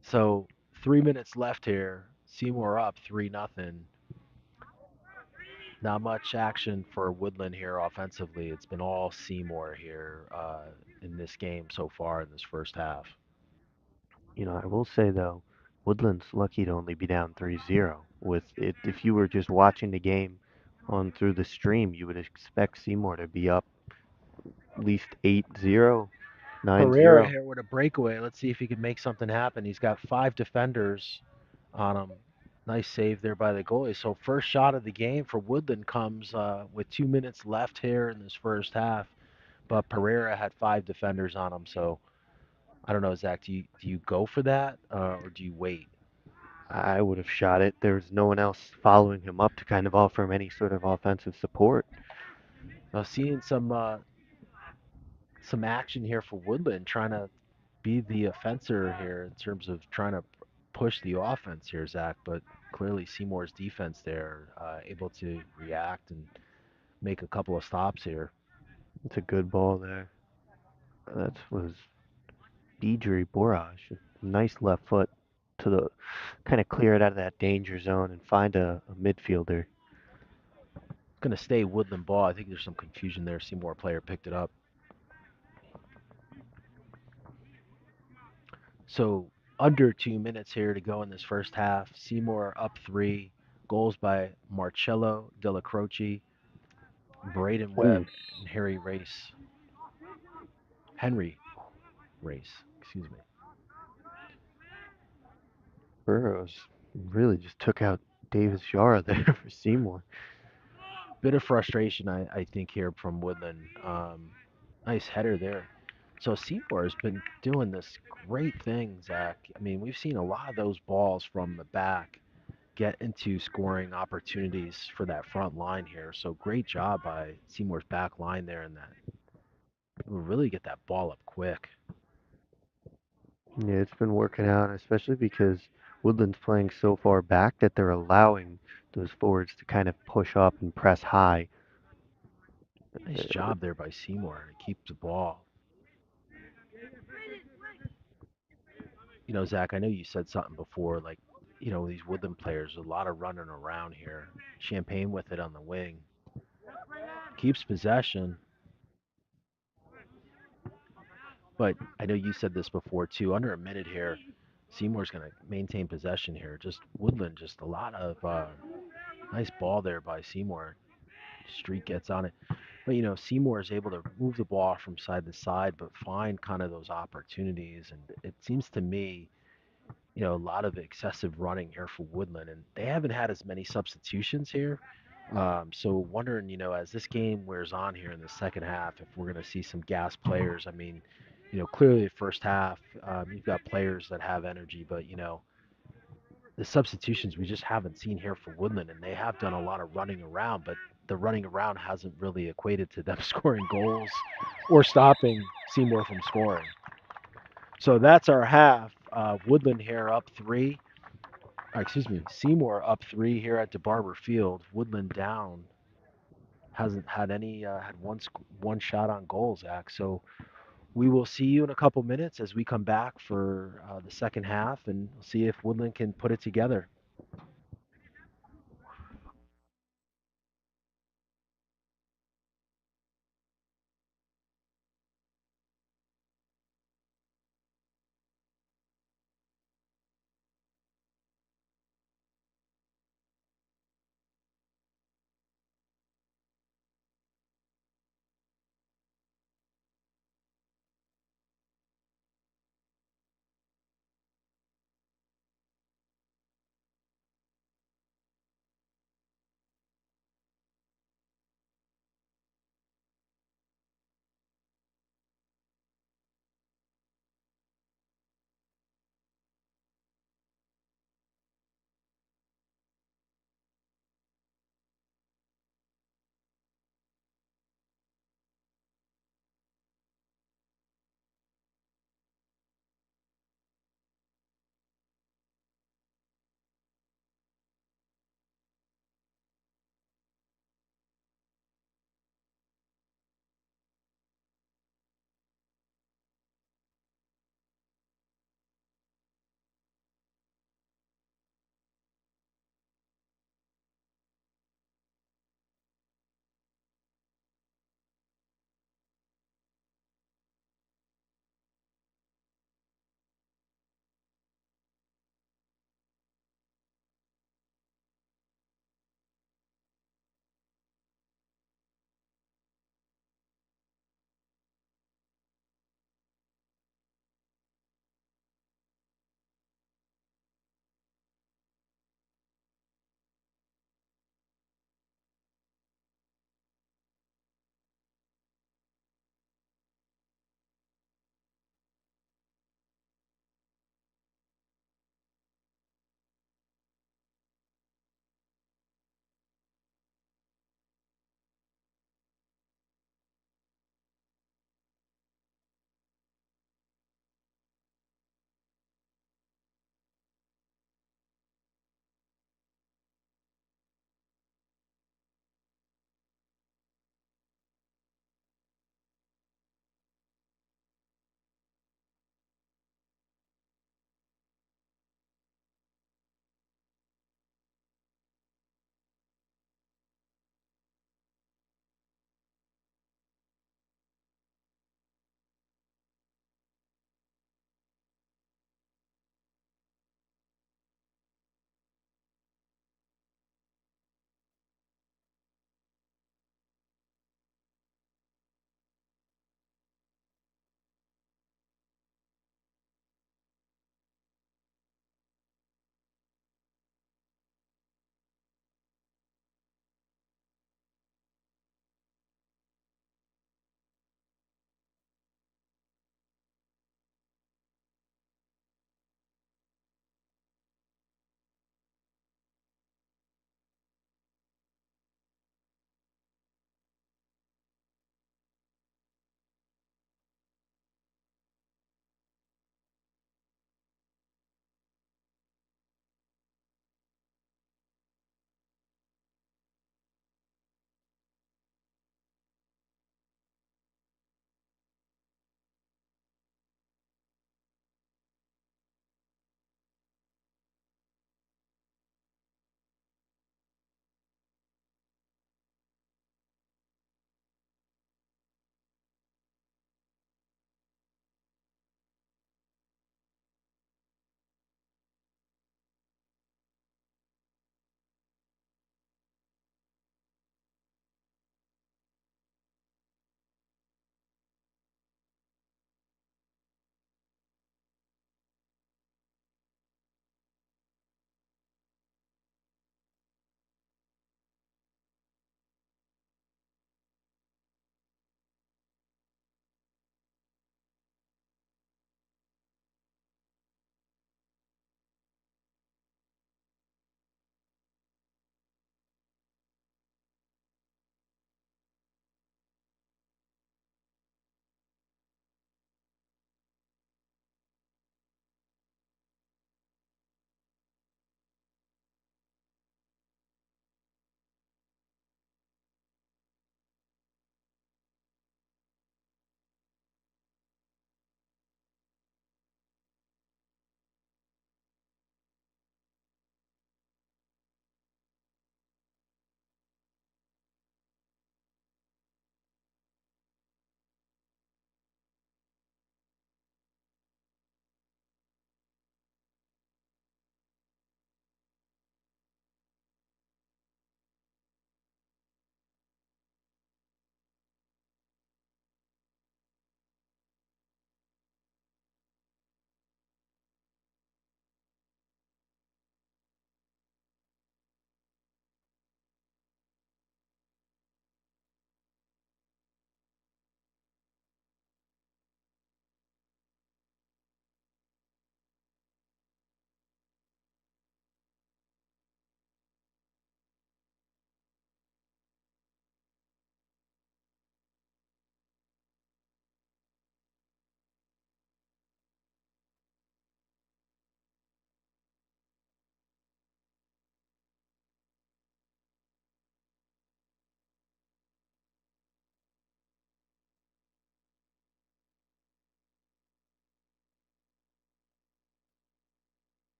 So 3 minutes left here. Seymour up 3-0. Not much action for Woodland here offensively. It's been all Seymour here in this game so far in this first half. I will say though, Woodland's lucky to only be down 3-0. With it, if you were just watching the game on through the stream, you would expect Seymour to be up at least 8-0, Pereira 9-0. here with a breakaway. Let's see if he can make something happen. He's got 5 defenders on him. Nice save there by the goalie. So first shot of the game for Woodland comes with 2 minutes left here in this first half. But Pereira had 5 defenders on him. So I don't know, Zach. Do you go for that or do you wait? I would have shot it. There was no one else following him up to kind of offer him any sort of offensive support. Seeing some action here for Woodland, trying to be the offenser here in terms of trying to push the offense here, Zach. But clearly Seymour's defense there able to react and make a couple of stops here. It's a good ball there. That was Bidri Boraj. Nice left foot to the kind of clear it out of that danger zone and find a midfielder. Going to stay Woodland ball. I think there's some confusion there. Seymour player picked it up. So under 2 minutes here to go in this first half. Seymour up 3. Goals by Marcello Della Croce, Braden Ooh, Webb, and Harry Race. Henry Race, excuse me. Burrows really just took out Davis Yara there for Seymour. Bit of frustration, I think, here from Woodland. Nice header there. So Seymour has been doing this great thing, Zach. I mean, we've seen a lot of those balls from the back get into scoring opportunities for that front line here. So great job by Seymour's back line there, and that will really get that ball up quick. Yeah, it's been working out, especially because Woodland's playing so far back that they're allowing those forwards to kind of push up and press high. Nice job there by Seymour to keep the ball. Zach, I know you said something before, like, these Woodland players, a lot of running around here. Champagne with it on the wing. Keeps possession, but I know you said this before too. Under a minute here, Seymour's going to maintain possession here. Just Woodland, just a lot of nice ball there by Seymour. Street gets on it. But Seymour is able to move the ball from side to side, but find kind of those opportunities. And it seems to me, a lot of excessive running here for Woodland, and they haven't had as many substitutions here. So wondering, as this game wears on here in the second half, if we're going to see some gas players. I mean, clearly the first half, you've got players that have energy, but the substitutions we just haven't seen here for Woodland, and they have done a lot of running around, but the running around hasn't really equated to them scoring goals or stopping Seymour from scoring. So that's our half. Woodland here up three. Excuse me, Seymour up three here at DeBarber Field. Woodland down. Hasn't had any had one shot on goal, Zach. So we will see you in a couple minutes as we come back for the second half and see if Woodland can put it together.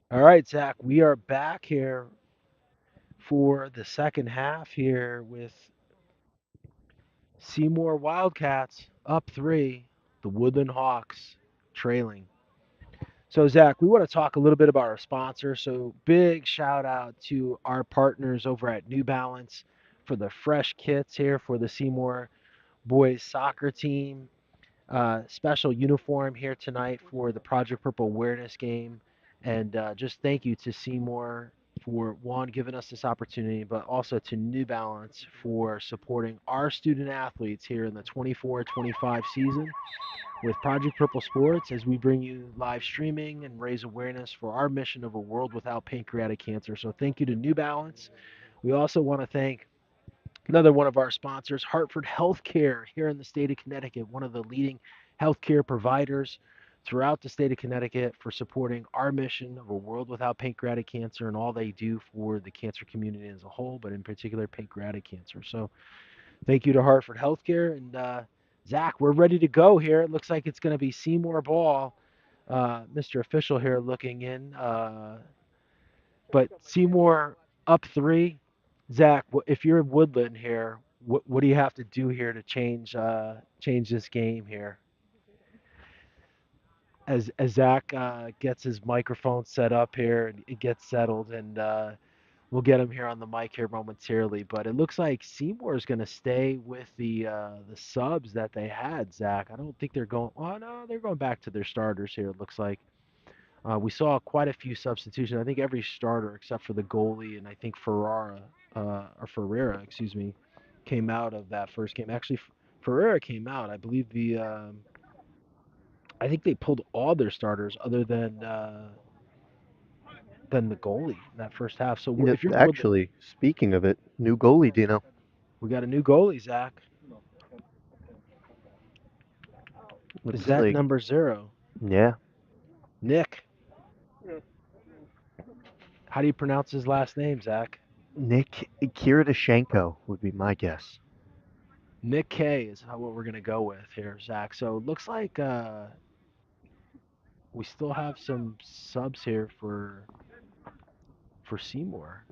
All right, Zach, we are back here for the second half here with Seymour Wildcats up three, the Woodland Hawks trailing. So, Zach, we want to talk a little bit about our sponsor. So, big shout out to our partners over at New Balance for the fresh kits here for the Seymour boys soccer team. Special uniform here tonight for the Project Purple awareness game. And just thank you to Seymour for one, giving us this opportunity, but also to New Balance for supporting our student athletes here in the 24-25 season with Project Purple Sports as we bring you live streaming and raise awareness for our mission of a world without pancreatic cancer. So thank you to New Balance. We also want to thank another one of our sponsors, Hartford Healthcare, here in the state of Connecticut, one of the leading healthcare providers throughout the state of Connecticut for supporting our mission of a world without pancreatic cancer and all they do for the cancer community as a whole, but in particular pancreatic cancer. So thank you to Hartford Healthcare. And Zach, we're ready to go here. It looks like it's going to be Seymour Ball. Mr. Official here looking in. But Seymour up three. Zach, if you're in Woodland here, what do you have to do here to change this game here? As Zach gets his microphone set up here and it gets settled, and we'll get him here on the mic here momentarily. But it looks like Seymour is going to stay with the subs that they had. Zach, I don't think they're going. Oh no, they're going back to their starters here. It looks like. We saw quite a few substitutions. I think every starter except for the goalie and I think Ferreira, excuse me, came out of that first game. Actually, Ferreira came out. I believe I think they pulled all their starters other than the goalie in that first half. So Yeah, if you're Woodland, actually, speaking of it, new goalie, Dino. we got a new goalie, Zach. Is Looks that like, number 0? yeah, Nick. How do you pronounce his last name, Zach? Nick Kiradashenko would be my guess. Nick K is what we're gonna go with here, Zach. So it looks like we still have some subs here for Seymour.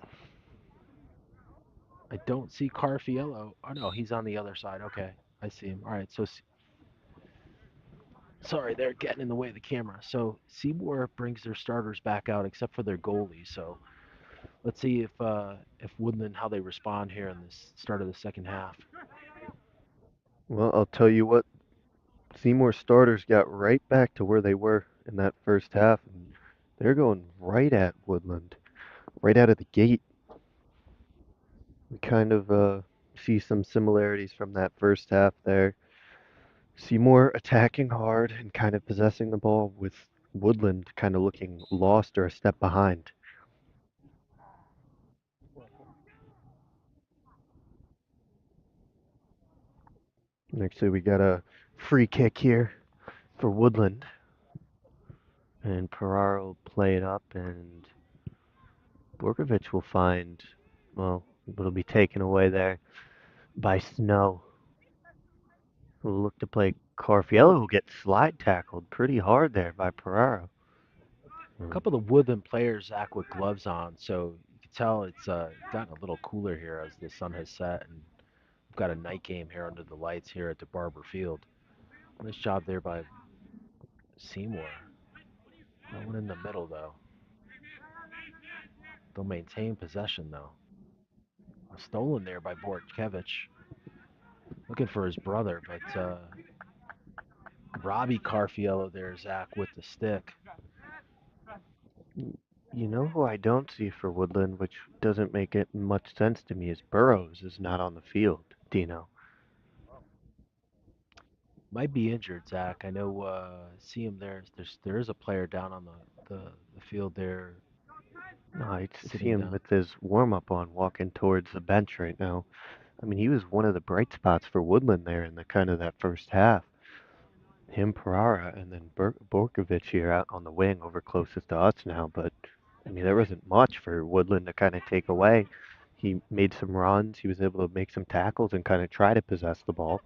I don't see Carfiello. Oh no, he's on the other side. Okay, I see him. All right, so sorry, they're getting in the way of the camera. So Seymour brings their starters back out, except for their goalie. So let's see if Woodland how they respond here in this start of the second half. Well, I'll tell you what, Seymour starters got right back to where they were in that first half, and they're going right at Woodland, right out of the gate. We kind of see some similarities from that first half there. Seymour attacking hard and kind of possessing the ball, with Woodland kind of looking lost or a step behind. Actually, we got a free kick here for Woodland, and Pereira will play it up, and Borkovich will find, well, it'll be taken away there by Snow, who will look to play Carfiello, who gets slide tackled pretty hard there by Pereira. A couple of the Woodland players act with gloves on, so you can tell it's gotten a little cooler here as the sun has set, and we've got a night game here under the lights here at the Barber Field. Nice job there by Seymour. No one in the middle though. They'll maintain possession though. Stolen there by Bortkevich. Looking for his brother, but Robbie Carfiello there, Zach, with the stick. You know who I don't see for Woodland, which doesn't make it much sense to me, is Burrows is not on the field, Dino. Might be injured, Zach. I know. See him there. There is a player down on the field there, No, I see sitting him down. with his warm up on walking towards the bench right now. I mean, he was one of the bright spots for Woodland there in the kind of that first half. Him, Pereira, and then Borkovich here out on the wing over closest to us now. But I mean, there wasn't much for Woodland to kind of take away. He made some runs. He was able to make some tackles and kind of try to possess the ball.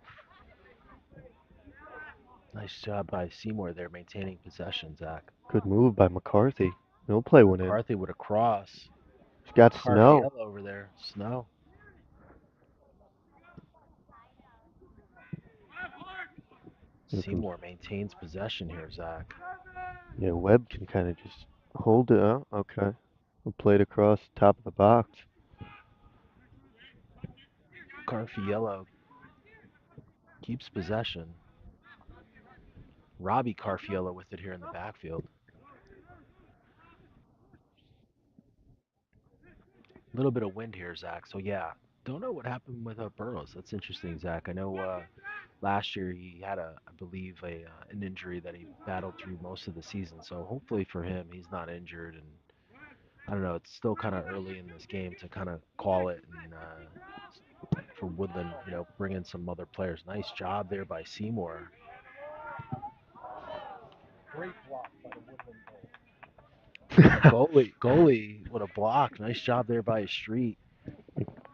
Nice job by Seymour there, maintaining possession, Zach. Good move by McCarthy. He'll play one in. McCarthy with a cross. He's got Snow. Carfield over there. Snow. Looking, Seymour maintains possession here, Zach. yeah, Webb can kind of just hold it. Oh, okay. We'll play it across top of the box. Carfiello keeps possession. Robbie Carfiello with it here in the backfield. A little bit of wind here, Zach. So yeah, don't know what happened with Burrows. That's interesting, Zach. I know last year he had I believe, an injury that he battled through most of the season. So hopefully for him, he's not injured. And I don't know. It's still kind of early in this game to kind of call it. And for Woodland, bring in some other players. Nice job there by Seymour. Great block by the Woodland goalie with a block. Nice job there by Street.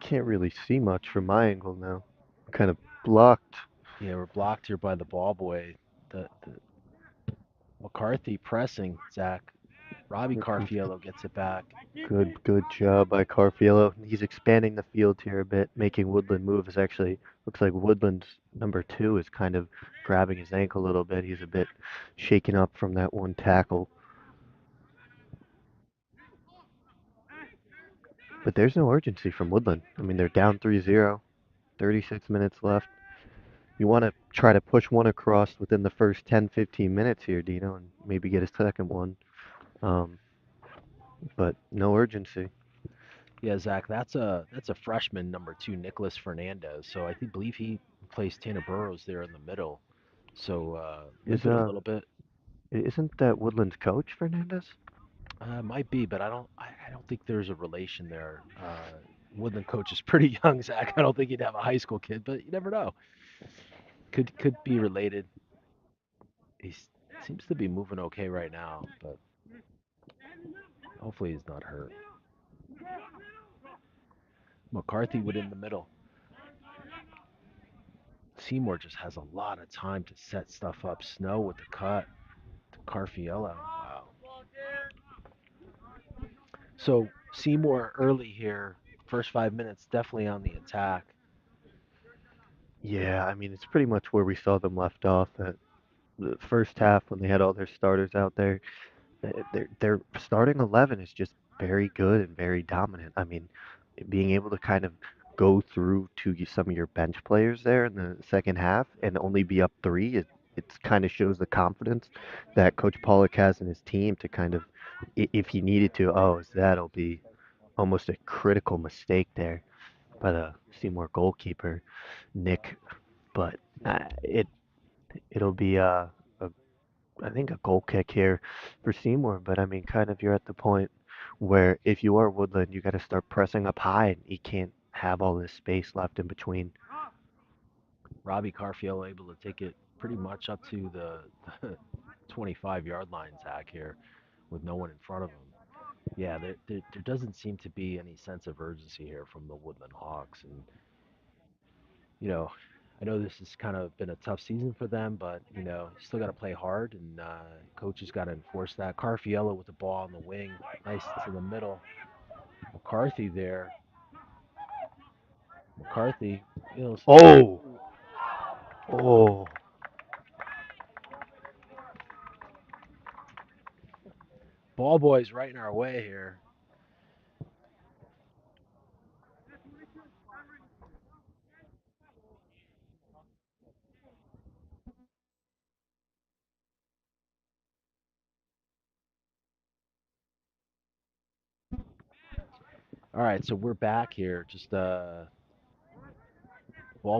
Can't really see much from my angle now. Kind of blocked. Yeah, we're blocked here by the ball boy. The McCarthy pressing, Zach. Robbie Carfiello gets it back. Good job by Carfiello. He's expanding the field here a bit, making Woodland move. It's actually looks like Woodland's number two is kind of grabbing his ankle a little bit. He's a bit shaken up from that one tackle. But there's no urgency from Woodland. I mean, they're down 3-0, 36 minutes left. You want to try to push one across within the first 10, 15 minutes here, Dino, and maybe get a second one. Um, but no urgency. Yeah, Zach, that's a freshman number two, Nicholas Fernandez. So believe he placed Tanner Burrows there in the middle. So Is limping a little bit. isn't that Woodland's coach Fernandez? Might be, but I don't think there's a relation there. Woodland coach is pretty young, Zach. I don't think he'd have a high school kid, but you never know. Could be related. He seems to be moving okay right now, but hopefully he's not hurt. McCarthy would in the middle. Seymour just has a lot of time to set stuff up. Snow with the cut to Carfiello. Wow. So Seymour early here, first 5 minutes, definitely on the attack. Yeah, I mean it's pretty much where we saw them left off. At the first half when they had all their starters out there. Their starting 11 is just very good and very dominant. I mean, being able to kind of go through to some of your bench players there in the second half and only be up three, it kind of shows the confidence that Coach Pollock has in his team to kind of, if he needed to, that'll be almost a critical mistake there by the Seymour goalkeeper, Nick. But it'll be a I think a goal kick here for Seymour, but I mean, kind of you're at the point where if you are Woodland, you got to start pressing up high, and you can't have all this space left in between. Robbie Carfiello able to take it pretty much up to the 25-yard line, Zach, here with no one in front of him. Yeah, there doesn't seem to be any sense of urgency here from the Woodland Hawks. And, you know, I know this has kind of been a tough season for them, but, still got to play hard, and coaches got to enforce that. Carfiello with the ball on the wing, nice to the middle. McCarthy there. McCarthy, Oh, oh, ball boys right in our way here. All right, so we're back here. Just ball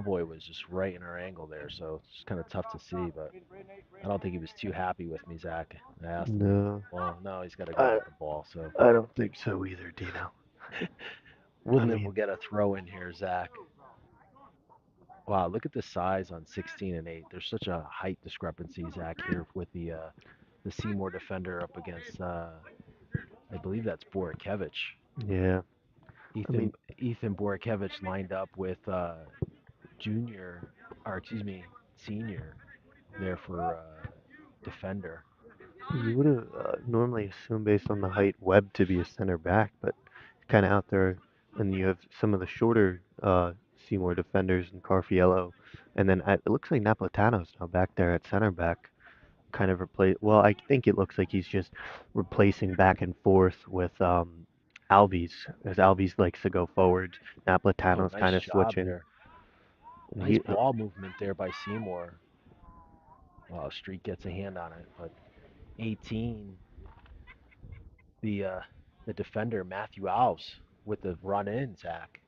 boy was just right in our angle there, so it's kind of tough to see. But I don't think he was too happy with me, Zach. I asked him. no, Well, no, he's got to go I get the ball. So I don't think so either, Dino. I Woodland will mean, get a throw in here, Zach. Wow, look at the size on 16 and 8. There's such a height discrepancy, Zach, here with the Seymour defender up against I believe that's Borikevich. yeah, I Ethan mean, Ethan Borikevich lined up with junior, or excuse me, senior there for defender. You would have normally assumed based on the height Webb to be a center back, but kind of out there. And you have some of the shorter Seymour defenders and Carfiello. And then it looks like Napolitano's now back there at center back, kind of replace. Well, I think it looks like he's just replacing back and forth with Alves, as Alves likes to go forward. Oh, Napolitano's nice kind of job switching. there. And Nice ball movement there by Seymour. Well, Street gets a hand on it, but 18, the uh, the defender Matthew Alves with the run in, Zach.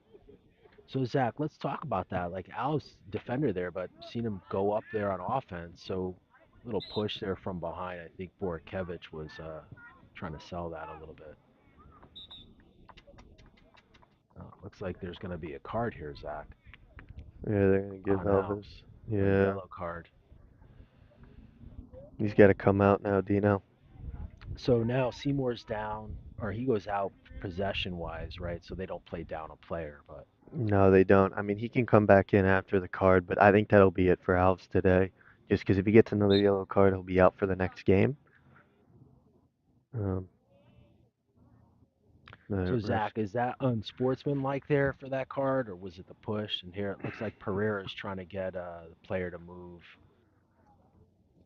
So Zach, let's talk about that. Like Alves defender there, but seen him go up there on offense. So little push there from behind. I think Borkevich was trying to sell that a little bit. Looks like there's going to be a card here, Zach, yeah, they're gonna give on Alves. Alves. A Yeah, yellow card. he's got to come out now, Dino. So now Seymour's down, or he goes out possession wise, right? So they don't play down a player, but No, they don't. I mean, he can come back in after the card, but I think that'll be it for Alves today. Just because if he gets another yellow card, he'll be out for the next game. Um, the so refs. Zach, is that unsportsmanlike there for that card, or was it the push? And here it looks like Pereira's trying to get the player to move.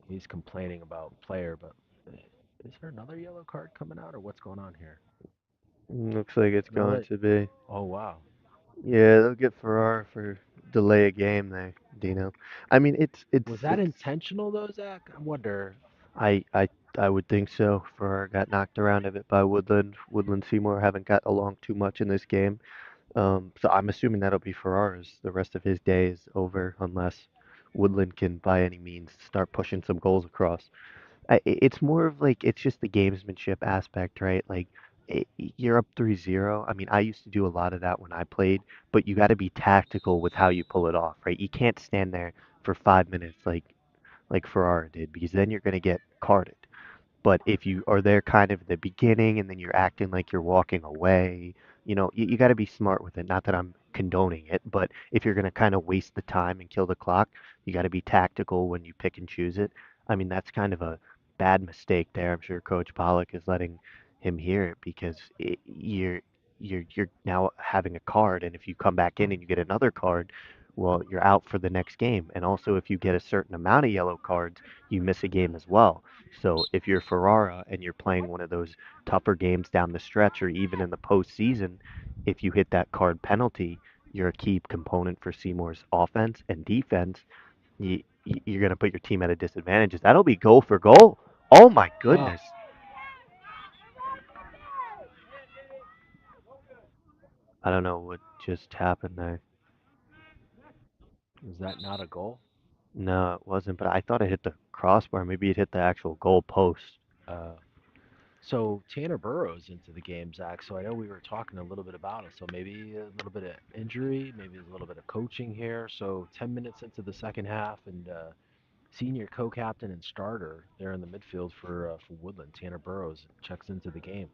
He's complaining about player, but is there another yellow card coming out, or what's going on here? Looks like it's going Another. to be. Oh wow. Yeah, they'll get Ferrara for delay a game there, Dino. I mean, Was that intentional though, Zach? I wonder. I I I would think so. Ferrara got knocked around a bit by Woodland. Woodland Seymour haven't got along too much in this game. So I'm assuming that'll be Ferrara's. The rest of his day is over unless Woodland can by any means start pushing some goals across. It's more of like it's just the gamesmanship aspect, right? Like you're up 3-0. I mean, I used to do a lot of that when I played, but you got to be tactical with how you pull it off, right? You can't stand there for 5 minutes like Ferrara did because then you're going to get carded. But if you are there kind of at the beginning and then you're acting like you're walking away, you got to be smart with it. Not that I'm condoning it, but if you're going to kind of waste the time and kill the clock, you got to be tactical when you pick and choose it. I mean, that's kind of a bad mistake there. I'm sure Coach Pollock is letting him hear it because you're now having a card, and if you come back in and you get another card, well, you're out for the next game. And also, if you get a certain amount of yellow cards, you miss a game as well. So if you're Ferrara and you're playing one of those tougher games down the stretch or even in the postseason, if you hit that card penalty, you're a key component for Seymour's offense and defense. You're going to put your team at a disadvantage. That'll be goal for goal. Oh my Oh, goodness. I don't know what just happened there. is that not a goal? No, it wasn't, but I thought it hit the crossbar. Maybe it hit the actual goal post. Uh, So Tanner Burrows into the game, Zach. So I know we were talking a little bit about it. So maybe a little bit of injury, maybe a little bit of coaching here. So 10 minutes into the second half, and senior co-captain and starter there in the midfield for Woodland, Tanner Burrows checks into the game.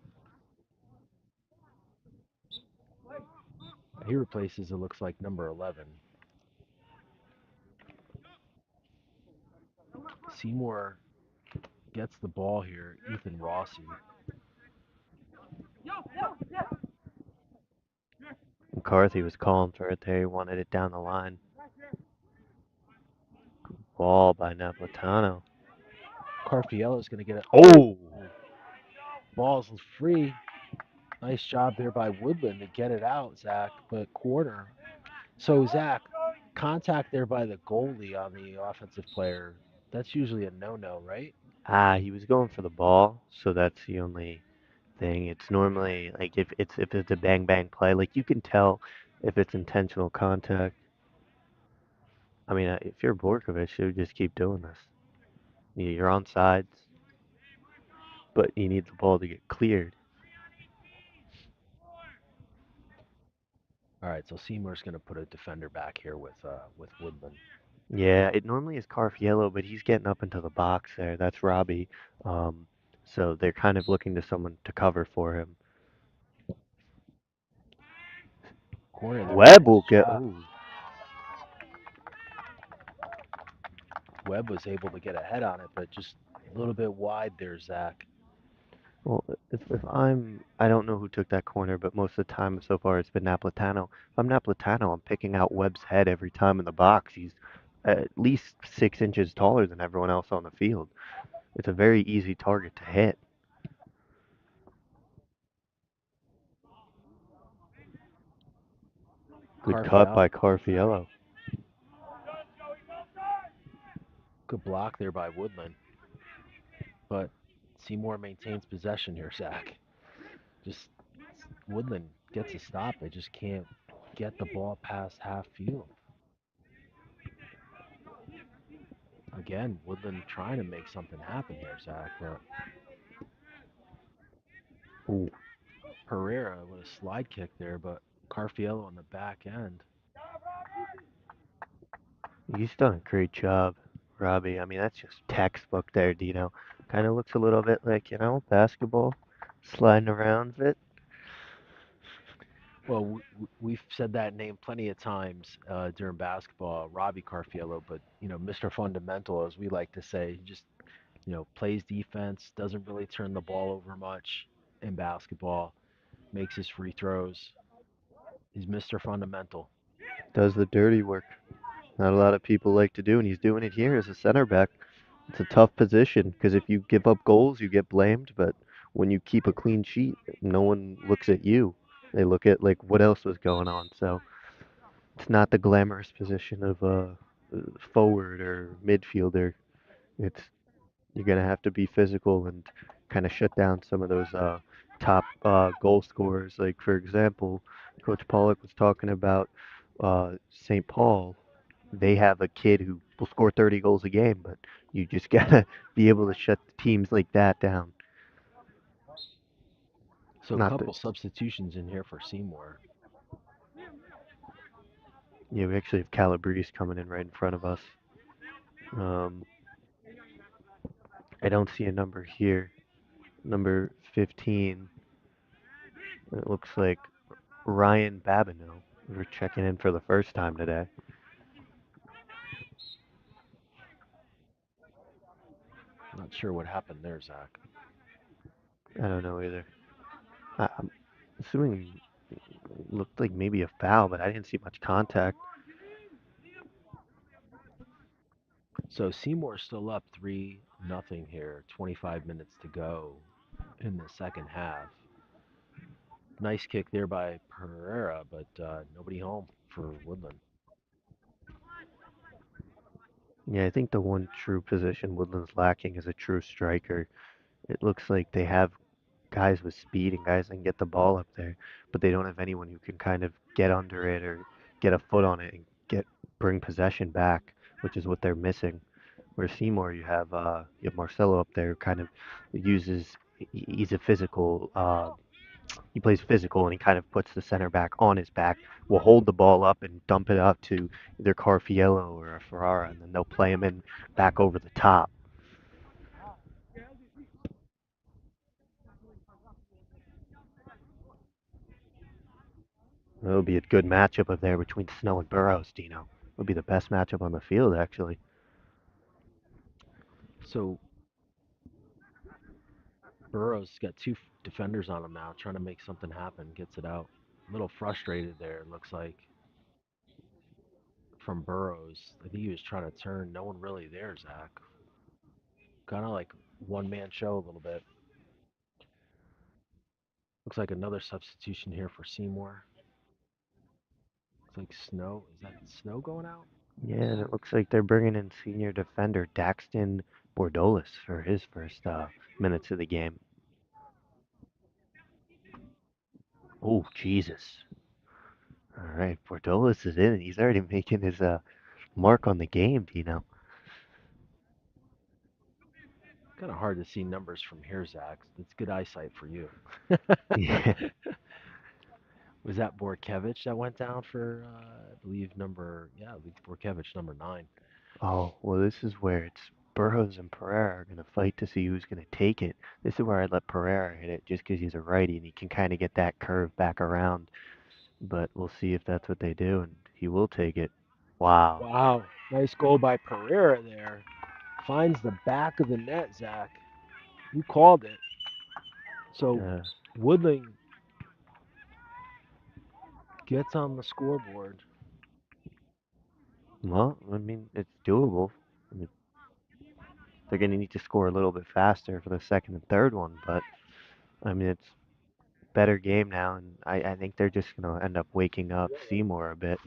He replaces it looks like number 11. Seymour gets the ball here. Ethan Rossi. McCarthy was calling for it there. He wanted it down the line. Ball by Napolitano. Carfiello is going to get it. Oh, Oh! ball's free. Nice job there by Woodland to get it out, Zach. But corner. So Zach, contact there by the goalie on the offensive player. That's usually a no-no, right? He was going for the ball, so that's the only thing. It's normally like if it's a bang bang play, like you can tell if it's intentional contact. I mean, if you're Borkovich, you would just keep doing this. You're on sides, but you need the ball to get cleared. All right, so Seymour's going to put a defender back here with Woodland. Yeah, it normally is Carfiello, but he's getting up into the box there. That's Robbie. Um, so they're kind of looking to someone to cover for him. Corner there, Webb nice will get. job. Oh, Webb was able to get ahead on it, but just A little bit wide there, Zach. Well, I don't know who took that corner, but most of the time so far it's been Napolitano. If I'm Napolitano, I'm picking out Webb's head every time in the box. He's at least 6 inches taller than everyone else on the field. It's a very easy target to hit. Good cut Carfiel, by Carfiello. good block there by Woodland, but Seymour maintains possession here, Zach. Just Woodland gets a stop. They just can't get the ball past half field. Again, Woodland trying to make something happen here, Zach, but Ooh, Pereira with a slide kick there, but Carfiello on the back end. he's done a great job, Robbie. I mean, that's just textbook there, Dino. Kind of looks a little bit like, basketball, sliding around a bit. Well, we've said that name plenty of times during basketball, Robbie Carfiello, but Mr. Fundamental, as we like to say, just plays defense, doesn't really turn the ball over much in basketball, makes his free throws. He's Mr. Fundamental. Does the dirty work. Not a lot of people like to do, and he's doing it here as a center back. It's a tough position because if you give up goals, you get blamed. But when you keep a clean sheet, no one looks at you. They look at like what else was going on. So it's not the glamorous position of forward or midfielder. It's you're gonna have to be physical and kind of shut down some of those top goal scorers. Like for example, Coach Pollock was talking about St. Paul. They have a kid who will score 30 goals a game, but you just gotta be able to shut teams like that down. So a Not that, couple substitutions in here for Seymour. yeah, we actually have Calabrese coming in right in front of us. Um, I don't see a number here. Number 15. It looks like Ryan Babineau. We're checking in for the first time today. Not sure what happened there, Zach. I don't know either. I'm assuming it looked like maybe a foul, but I didn't see much contact. So Seymour's still up 3-0 here, 25 minutes to go in the second half. Nice kick there by Pereira, but nobody home for Woodland. Yeah, I think the one true position Woodland's lacking is a true striker. It looks like they have guys with speed and guys that can get the ball up there, but they don't have anyone who can kind of get under it or get a foot on it and bring possession back, which is what they're missing. Where Seymour, you have Marcelo up there who kind of uses he's a physical he plays physical and he kind of puts the center back on his back, will hold the ball up and dump it up to either Carfiello or a Ferrara, and then they'll play him in back over the top. It'll be a good matchup up there between Snow and Burrows, Dino. It'll be the best matchup on the field, actually. So Burrow's got two defenders on him now, trying to make something happen. Gets it out. A little frustrated there. Looks like from Burrows. I think he was trying to turn. No one really there, Zach. Kind of like one man show a little bit. Looks like another substitution here for Seymour. Looks like Snow. Is that Snow going out? Yeah, and it looks like they're bringing in senior defender Daxton Bordolis for his first minutes of the game. Oh, Jesus. All right, Bordolis is in, and he's already making his mark on the game, Dino. Kind of hard to see numbers from here, Zach. It's good eyesight for you. Yeah. Was that Borkevich that went down for, I believe, I believe Borkevich, number 9. Oh, well, this is where it's Burrows and Pereira are going to fight to see who's going to take it. This is where I'd let Pereira hit it just because he's a righty and he can kind of get that curve back around. But we'll see if that's what they do, and he will take it. Wow. Wow, nice goal by Pereira there. finds the back of the net, Zach. You called it. So Uh, Woodland gets on the scoreboard. well, I mean, it's doable. I mean, they're going to need to score a little bit faster for the second and third one, but I mean, it's better game now, and I think they're just going to end up waking up Seymour a bit.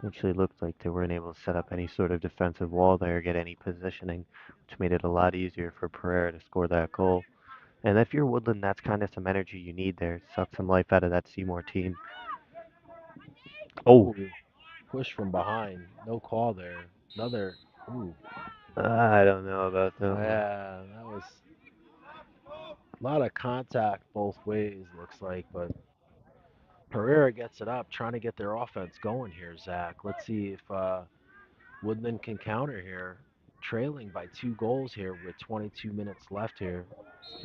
Actually looked like they weren't able to set up any sort of defensive wall there, get any positioning, which made it a lot easier for Pereira to score that goal. And if you're Woodland, that's kind of some energy you need there. Suck some life out of that Seymour team. Oh, Ooh, push from behind. No call there. Another. Ooh, I don't know about that one. yeah, that was a lot of contact both ways, looks like. But Pereira gets it up, trying to get their offense going here, Zach. Let's see if Woodland can counter here. Trailing by 2 goals here with 22 minutes left here.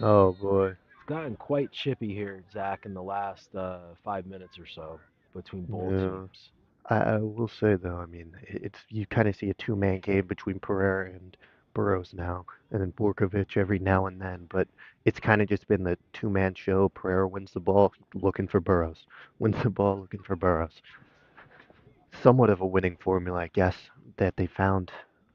Oh boy. It's gotten quite chippy here, Zach, in the last 5 minutes or so between both Yeah. teams. I will say though, I mean, it's you kind of see a two-man game between Pereira and Burrows now, and then Borkovic every now and then. But it's kind of just been the two-man show. Pereira wins the ball, looking for Burrows. Wins the ball, looking for Burrows. Somewhat of a winning formula, I guess, that they found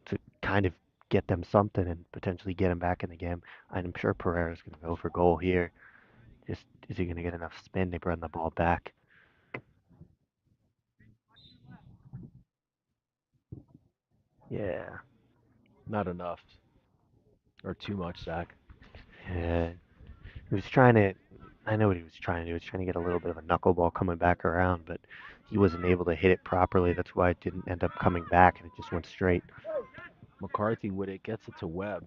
to kind of get them something and potentially get them back in the game. I'm sure Pereira's going to go for goal here. Just is he going to get enough spin to run the ball back? Yeah, Not enough or too much, Zach. yeah. He was trying to. I know what he was trying to do. He was trying to get a little bit of a knuckleball coming back around, but he wasn't able to hit it properly. That's why it didn't end up coming back, and it just went straight. McCarthy with it gets it to Webb.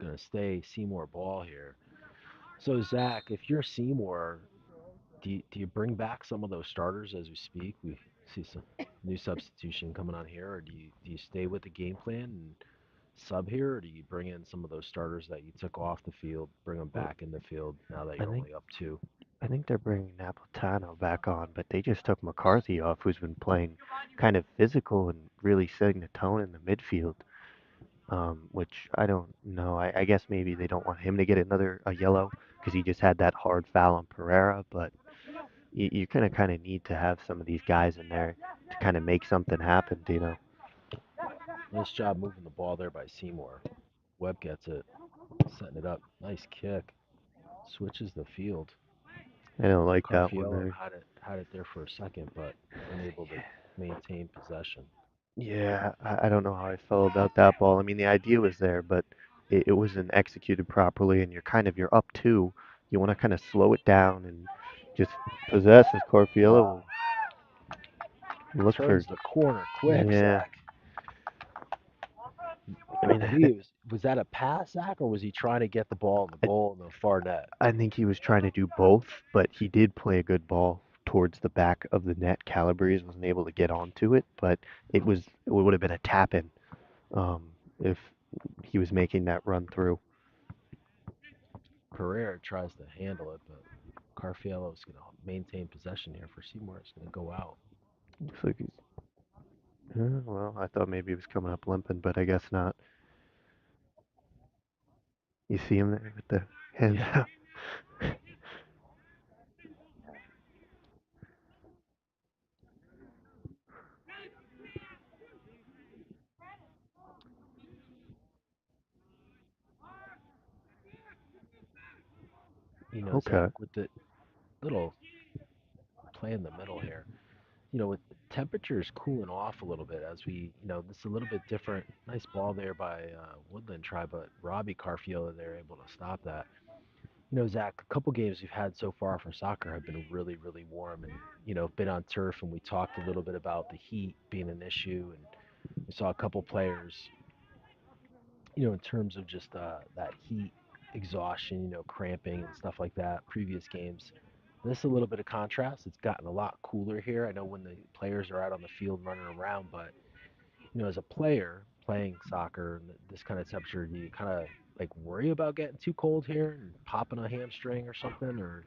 Gonna stay Seymour ball here. So Zach, if you're Seymour, do you bring back some of those starters as we speak? We see some new substitution coming on here, or do you stay with the game plan and sub here, or do you bring in some of those starters that you took off the field, bring them Well, back in the field now that I you're think only up two? I think they're bringing Napolitano back on, but they just took McCarthy off, who's been playing kind of physical and really setting the tone in the midfield. Which I don't know. I guess maybe they don't want him to get another a yellow because he just had that hard foul on Pereira. But you're gonna kind of need to have some of these guys in there to kind of make something happen. You know, Nice job moving the ball there by Seymour. Webb gets it, setting it up. Nice kick. Switches the field. I don't like that one Carfiello there. had it there for a second, but unable to maintain possession. Yeah, I don't know how I felt about that ball. I mean, the idea was there, but it wasn't executed properly, and you're up two. You want to kind of slow it down and just possess as Corfiello will look for. Turns the corner quick, Yeah, Zach. I I mean, think it was that a pass, Zach, or was he trying to get the ball in the I, goal in the far net? I think he was trying to do both, but he did play a good ball towards the back of the net. Calabrese wasn't able to get onto it, but it would have been a tap in if he was making that run through. Pereira tries to handle it, but Carfiello's going to maintain possession here for Seymour. It's going to go out. Looks like he's. Well, I thought maybe he was coming up limping, but I guess not. You see him there with the hands Yeah. out. Okay. Zach, with the little play in the middle here, with temperatures cooling off a little bit as this is a little bit different. Nice ball there by Woodland try, but Robbie Carfiello there able to stop that. Zach, a couple games we've had so far for soccer have been really, really warm and, been on turf. And we talked a little bit about the heat being an issue. And we saw a couple players, in terms of just that heat exhaustion, cramping and stuff like that, previous games. This is a little bit of contrast. It's gotten a lot cooler here. I know when the players are out on the field running around, but, as a player playing soccer and this kind of temperature, do you kind of like worry about getting too cold here and popping a hamstring or something, or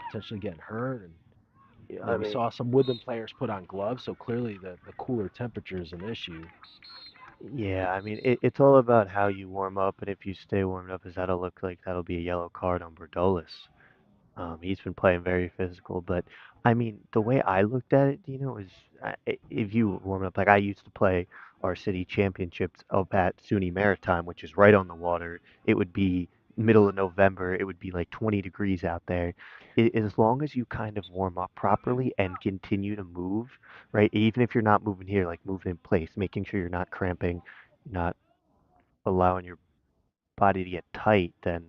potentially getting hurt. And I we mean, saw some Woodland players put on gloves, so clearly the cooler temperature is an issue. yeah, I mean, it's all about how you warm up, and if you stay warmed up, as that'll look like that'll be a yellow card on Bordolis. He's been playing very physical, but I mean, the way I looked at it, is if you warm up, like I used to play our city championships up at SUNY Maritime, which is right on the water. It would be middle of November. It would be like 20 degrees out there. As long as you kind of warm up properly and continue to move, right? Even if you're not moving here, like moving in place, making sure you're not cramping, not allowing your body to get tight, then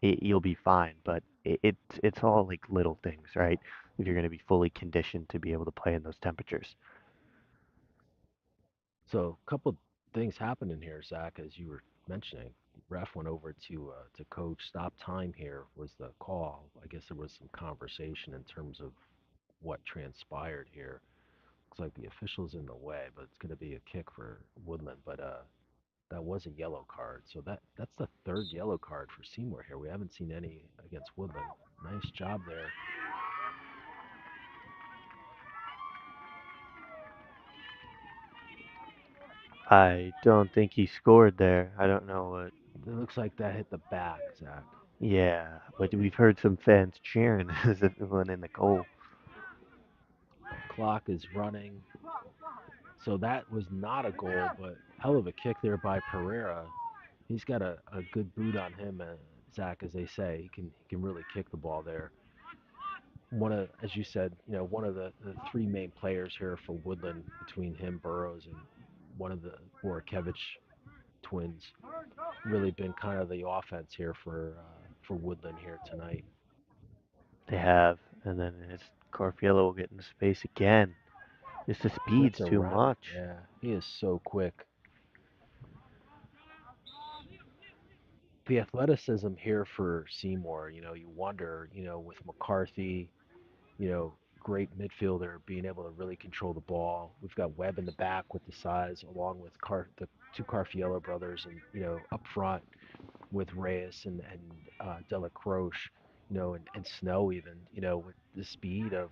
you'll be fine. But it's all like little things, right? If you're going to be fully conditioned to be able to play in those temperatures. So a couple things happened in here, Zach, as you were mentioning. Ref went over to coach. Stop time here was the call. I guess there was some conversation in terms of what transpired here. Looks like the official's in the way, but it's going to be a kick for Woodland. But that was a yellow card. So that's the third yellow card for Seymour here. We haven't seen any against Woodland. Nice job there. I don't think he scored there. I don't know what. It looks like that hit the back, Zach. Yeah, but we've heard some fans cheering as if it went in the goal. Clock is running. So that was not a goal, but hell of a kick there by Pereira. He's got a good boot on him, Zach, as they say. He can really kick the ball there. One of, as you said, one of the three main players here for Woodland between him, Burrows, and one of the Borkevich twins. Really been kind of the offense here for Woodland here tonight. They have, and then his Carfiello will get into space again. Just the Flips speed's too around. much. Yeah, he is so quick. The athleticism here for Seymour, you wonder, with McCarthy, great midfielder, being able to really control the ball. We've got Webb in the back with the size, along with the two Carfiello brothers, and up front with Reyes and Dela Croce, and Snow even, with the speed of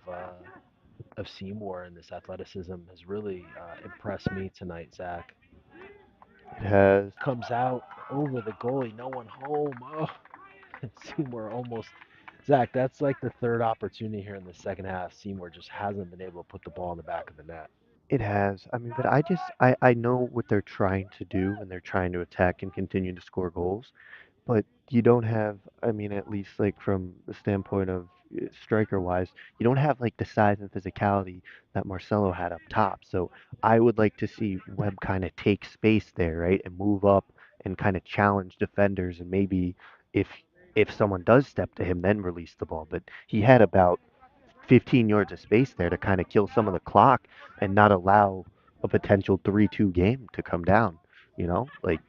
Seymour and this athleticism has really impressed me tonight, Zach. It has. Comes out over the goalie, no one home. Oh, Seymour almost. Zach, that's like the third opportunity here in the second half. Seymour just hasn't been able to put the ball in the back of the net. It has. I mean, but I know what they're trying to do, and they're trying to attack and continue to score goals. But you don't have, I mean, at least like from the standpoint of striker wise, you don't have like the size and physicality that Marcelo had up top. So I would like to see Webb kind of take space there, right, and move up and kind of challenge defenders, and maybe if if someone does step to him, then release the ball. But he had about 15 yards of space there to kind of kill some of the clock and not allow a potential 3-2 game to come down. Like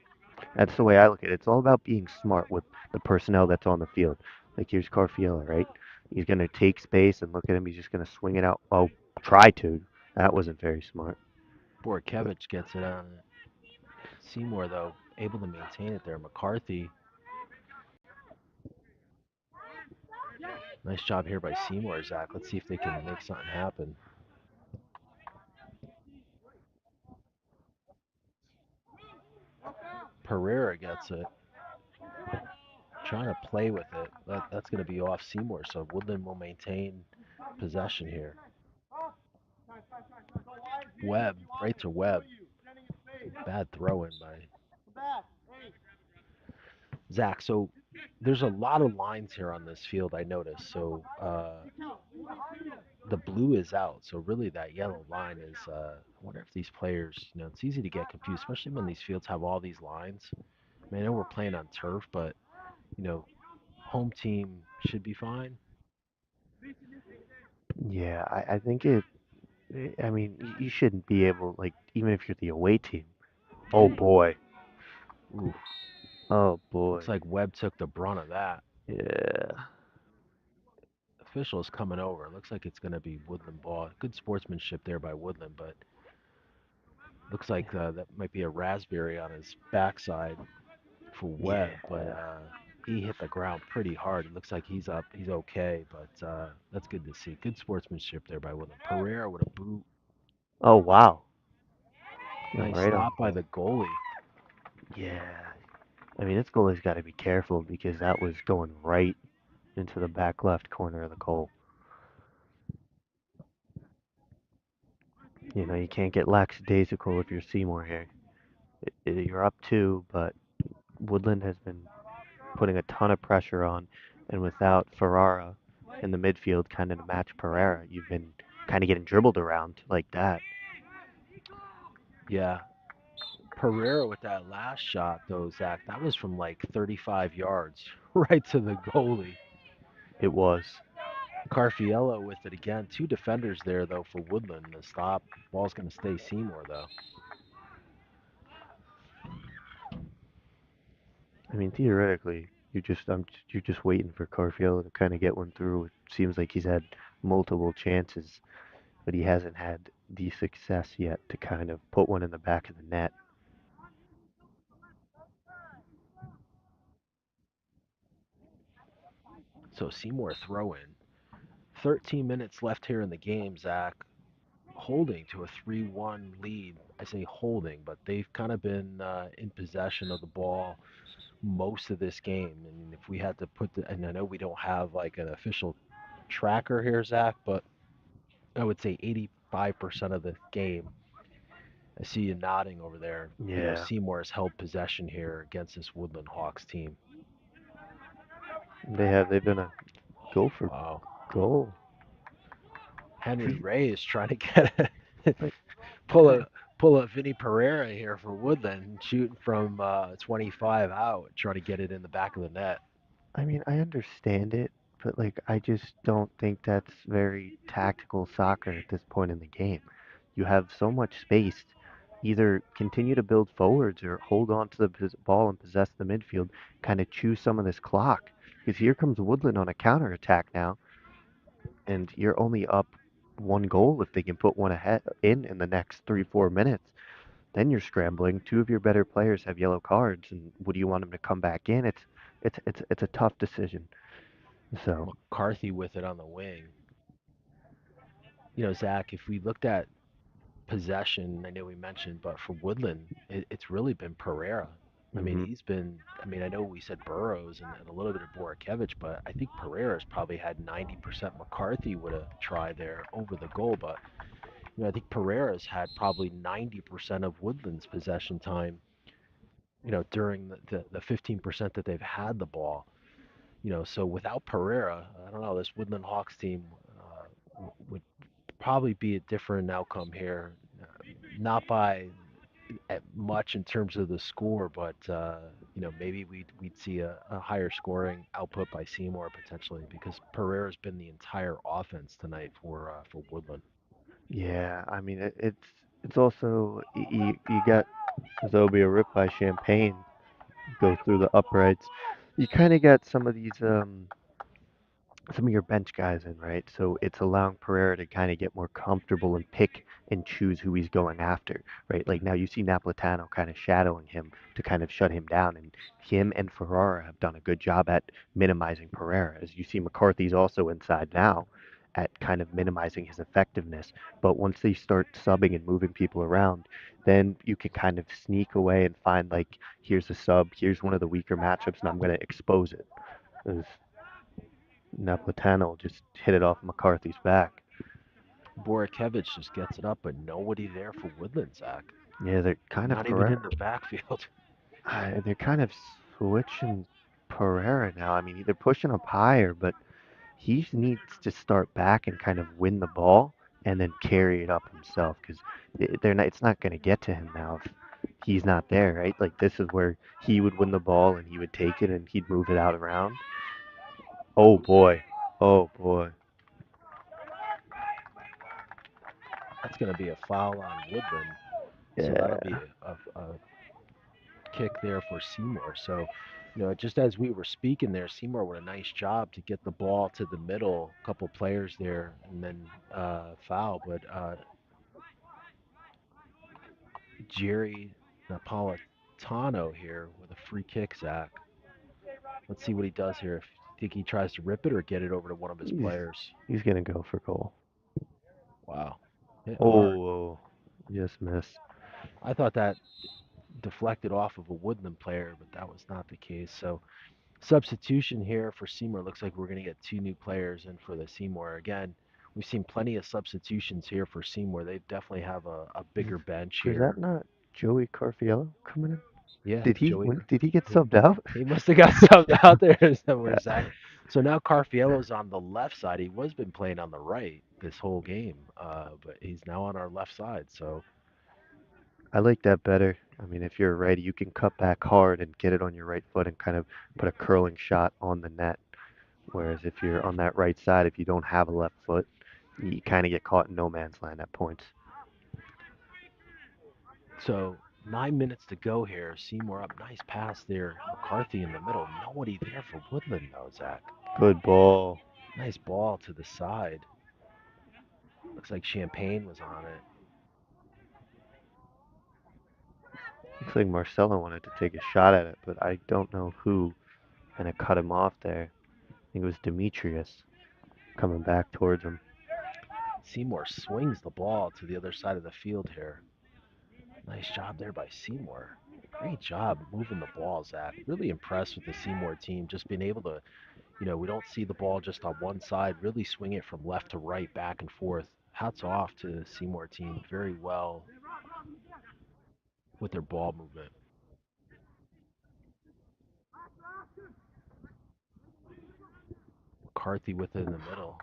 that's the way I look at it. It's all about being smart with the personnel that's on the field. Like here's Carfiella, right? He's gonna take space and look at him. He's just gonna swing it out. Oh, try to. That wasn't very smart. But Borkevich gets it on Seymour, though, able to maintain it there. McCarthy, nice job here by Seymour, Zach. Let's see if they can make something happen. Pereira gets it, trying to play with it. That's going to be off Seymour, so Woodland will maintain possession here. Webb, right to Webb. Bad throw in by Zach. So there's a lot of lines here on this field, I noticed. So the blue is out. So really, that yellow line is. I wonder if these players, it's easy to get confused, especially when these fields have all these lines. I mean, I know we're playing on turf, but you know, home team should be fine. yeah, I think it. I mean, you shouldn't be able like even if you're the away team. Oh Ooh, boy. ooh. Oh Looks boy. like Webb took the brunt of that. Yeah. Officials coming over. Looks like it's going to be Woodland ball. Good sportsmanship there by Woodland, but looks like that might be a raspberry on his backside. for Webb, but Yeah. he hit the ground pretty hard. It looks like he's up. He's okay, but that's good to see. Good sportsmanship there by Woodland. Pereira with a boot. Oh wow. Nice Right on stop by goal. the goalie. Yeah. I mean, this goalie's got to be careful because that was going right into the back left corner of the goal. You know, you can't get lackadaisical if you're Seymour here. You're up two, but Woodland has been putting a ton of pressure on, and without Ferrara in the midfield, kind of to match Pereira, you've been kind of getting dribbled around like that. Yeah, Pereira with that last shot though, Zach. That was from like 35 yards, right to the goalie. It was. Carfiello with it again. Two defenders there though for Woodland to stop. Ball's going to stay Seymour though. I mean, theoretically, you're just waiting for Carfield to kind of get one through. It seems like he's had multiple chances, but he hasn't had the success yet to kind of put one in the back of the net. So Seymour throw in. 13 minutes left here in the game, Zach. Holding to a 3-1 lead. I say holding, but they've kind of been in possession of the ball most of this game. And if we had to put and I know we don't have like an official tracker here, Zach, but I would say 85% of the game. I see you nodding over there. Yeah, Seymour has held possession here against this Woodland Hawks team. they have. They've been a goal for Wow. goal. Henry He, Ray is trying to get like, pull I, a pull a Vinny Pereira here for Woodland, shooting from 25 out, trying to get it in the back of the net. I mean, I understand it, but like, I just don't think that's very tactical soccer at this point in the game. You have so much space. Either continue to build forwards or hold on to the ball and possess the midfield, kind of chew some of this clock. Because here comes Woodland on a counter attack now, and you're only up one goal if they can put one ahead in the next 3 4 minutes. Then you're scrambling. Two of your better players have yellow cards, and what do you want them to come back in? It's a tough decision. So, McCarthy with it on the wing. Zach, if we looked at possession, I know we mentioned, but for Woodland, it's really been Pereira. I mean, hmm he's been. I mean, I know we said Burrows and a little bit of Borikevich, but I think Pereira's probably had 90%. McCarthy would have tried there over the goal, but I think Pereira's had probably 90% of Woodland's possession time. During the 15% that they've had the ball. So without Pereira, I don't know. This Woodland Hawks team would probably be a different outcome here. Not by much in terms of the score, but maybe we'd see a higher scoring output by Seymour potentially because Pereira's been the entire offense tonight for Woodland. yeah, I mean it's also you got Zobia ripped by Champagne go through the uprights. You kind of got some of your bench guys in, right? So it's allowing Pereira to kind of get more comfortable and pick and choose who he's going after, right? Like now you see Napolitano kind of shadowing him to kind of shut him down, and him and Ferrara have done a good job at minimizing Pereira. As you see, McCarthy's also inside now at kind of minimizing his effectiveness. But once they start subbing and moving people around, then you can kind of sneak away and find like, here's a sub, here's one of the weaker matchups, and I'm going to expose it. As Napolitano just hit it off McCarthy's back. Borikevich just gets it up, but nobody there for Woodland, Zach. Yeah, they're kind of Not even in the backfield. they're kind of switching Pereira now. I mean, they're pushing up higher, but he needs to start back and kind of win the ball and then carry it up himself because they're not. It's not going to get to him now if he's not there, right? Like this is where he would win the ball and he would take it and he'd move it out around. Oh boy, oh boy, That's going to be a foul on Woodland. So that'll be yeah, a kick there for Seymour. So, just as we were speaking there, Seymour with a nice job to get the ball to the middle, a couple players there, and then foul. But Jerry Napolitano Tano here with a free kick, Zach. Let's see what he does here. If you think he tries to rip it or get it over to one of his He's players. he's gonna go for goal. Wow. Hit hard. Oh, just missed. I thought that deflected off of a Woodland player, but that was not the case. So substitution here for Seymour. Looks like we're going to get two new players in for the Seymour. Again, we've seen plenty of substitutions here for Seymour. They definitely have a bigger bench Was that here. not Joey Carfiello coming in? Yeah, Did he Joey. when did he get He, subbed out? he must have got subbed out there somewhere, Zach. So now Carfiello's on the left side. He was been playing on the right this whole game, but he's now on our left side. So I like that better. I mean, if you're a righty, you can cut back hard and get it on your right foot and kind of put a curling shot on the net. Whereas if you're on that right side, if you don't have a left foot, you kind of get caught in no man's land at points. So 9 minutes to go here. Seymour up. Nice pass there. McCarthy in the middle. Nobody there for Woodland though, Zach. Good ball. Nice ball to the side. Looks like Champagne was on it. Looks like Marcelo wanted to take a shot at it, but I don't know who kind of cut him off there. I think it was Demetrius coming back towards him. Seymour swings the ball to the other side of the field here. Nice job there by Seymour. Great job moving the ball, Zach. Really impressed with the Seymour team. Just being able to, we don't see the ball just on one side. Really swing it from left to right, back and forth. Hats off to the Seymour team. Very well with their ball movement. McCarthy with it in the middle.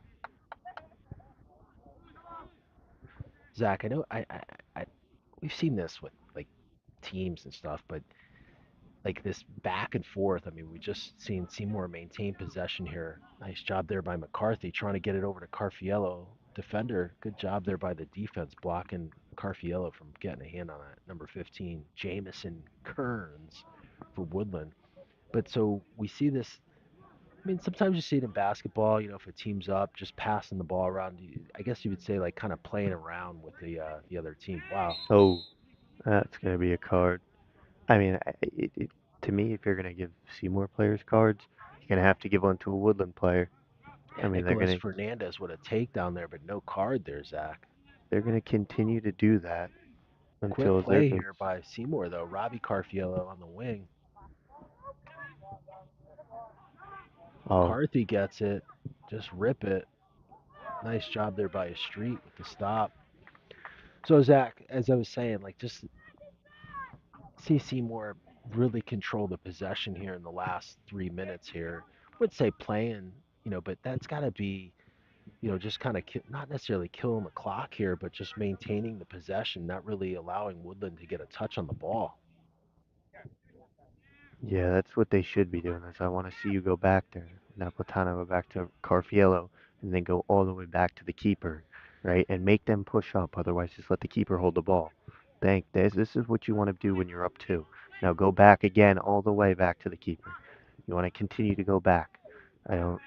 Zach, I know I we've seen this with like teams and stuff, but like this back and forth. I mean, we just seen Seymour maintain possession here. Nice job there by McCarthy trying to get it over to Carfiello. Defender, good job there by the defense blocking Carfiello from getting a hand on that. Number 15, Jamison Kearns for Woodland. But so we see this. I mean, sometimes you see it in basketball. If a team's up, just passing the ball around. I guess you would say like kind of playing around with the other team. Wow. Oh, that's gonna be a card. I mean, to me, if you're gonna give Seymour players cards, you're gonna have to give one to a Woodland player. I Yeah, mean, Nicholas Fernandez with a takedown there, but no card there, Zach. they're gonna continue to do that Quick until they're play gonna. here by Seymour, though. Robbie Carfiello on the wing. Oh, McCarthy gets it. Just rip it. Nice job there by a street with the stop. So, Zach, as I was saying, like just see Seymour really control the possession here in the last 3 minutes here. I would say playing, but that's got to be, just kind of not necessarily killing the clock here, but just maintaining the possession, not really allowing Woodland to get a touch on the ball. yeah, that's what they should be doing. Is I want to see you go back there. Naplatano go back to Carfiello and then go all the way back to the keeper, right? And make them push up. Otherwise, just let the keeper hold the ball. Thank this. This is what you want to do when you're up two. Now go back again, all the way back to the keeper. You want to continue to go back. I don't.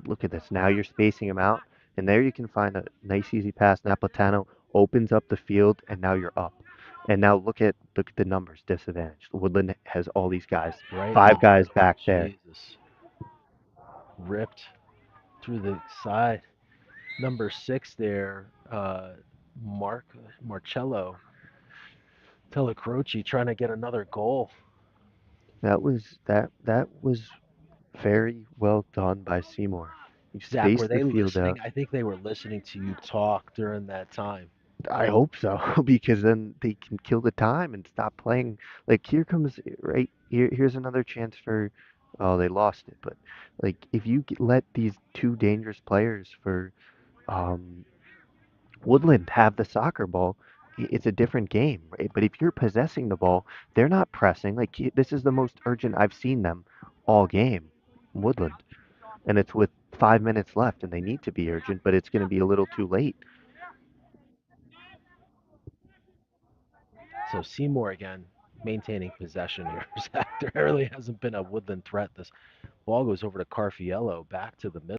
Look at this. Now you're spacing them out, and there you can find a nice easy pass. Naplatano opens up the field, and now you're up. And now look at the numbers disadvantage. Woodland has all these guys, Right? five guys back there. Jesus. Ripped through the side. Number 6 there, Marcello Tellecroce trying to get another goal. That was very well done by Seymour. You Zach, were spaced the they field listening? out. I think they were listening to you talk during that time. I hope so, because then they can kill the time and stop playing. Like here comes right here. Here's another chance for. Oh, they lost it. But like if you let these two dangerous players for um, Woodland have the soccer ball, it's a different game. Right? But if you're possessing the ball, they're not pressing. Like this is the most urgent I've seen them all game, Woodland, and it's with 5 minutes left, and they need to be urgent, but it's going to be a little too late. So Seymour again maintaining possession here. Zach, there really hasn't been a Woodland threat. This ball goes over to Carfiello, back to the middle.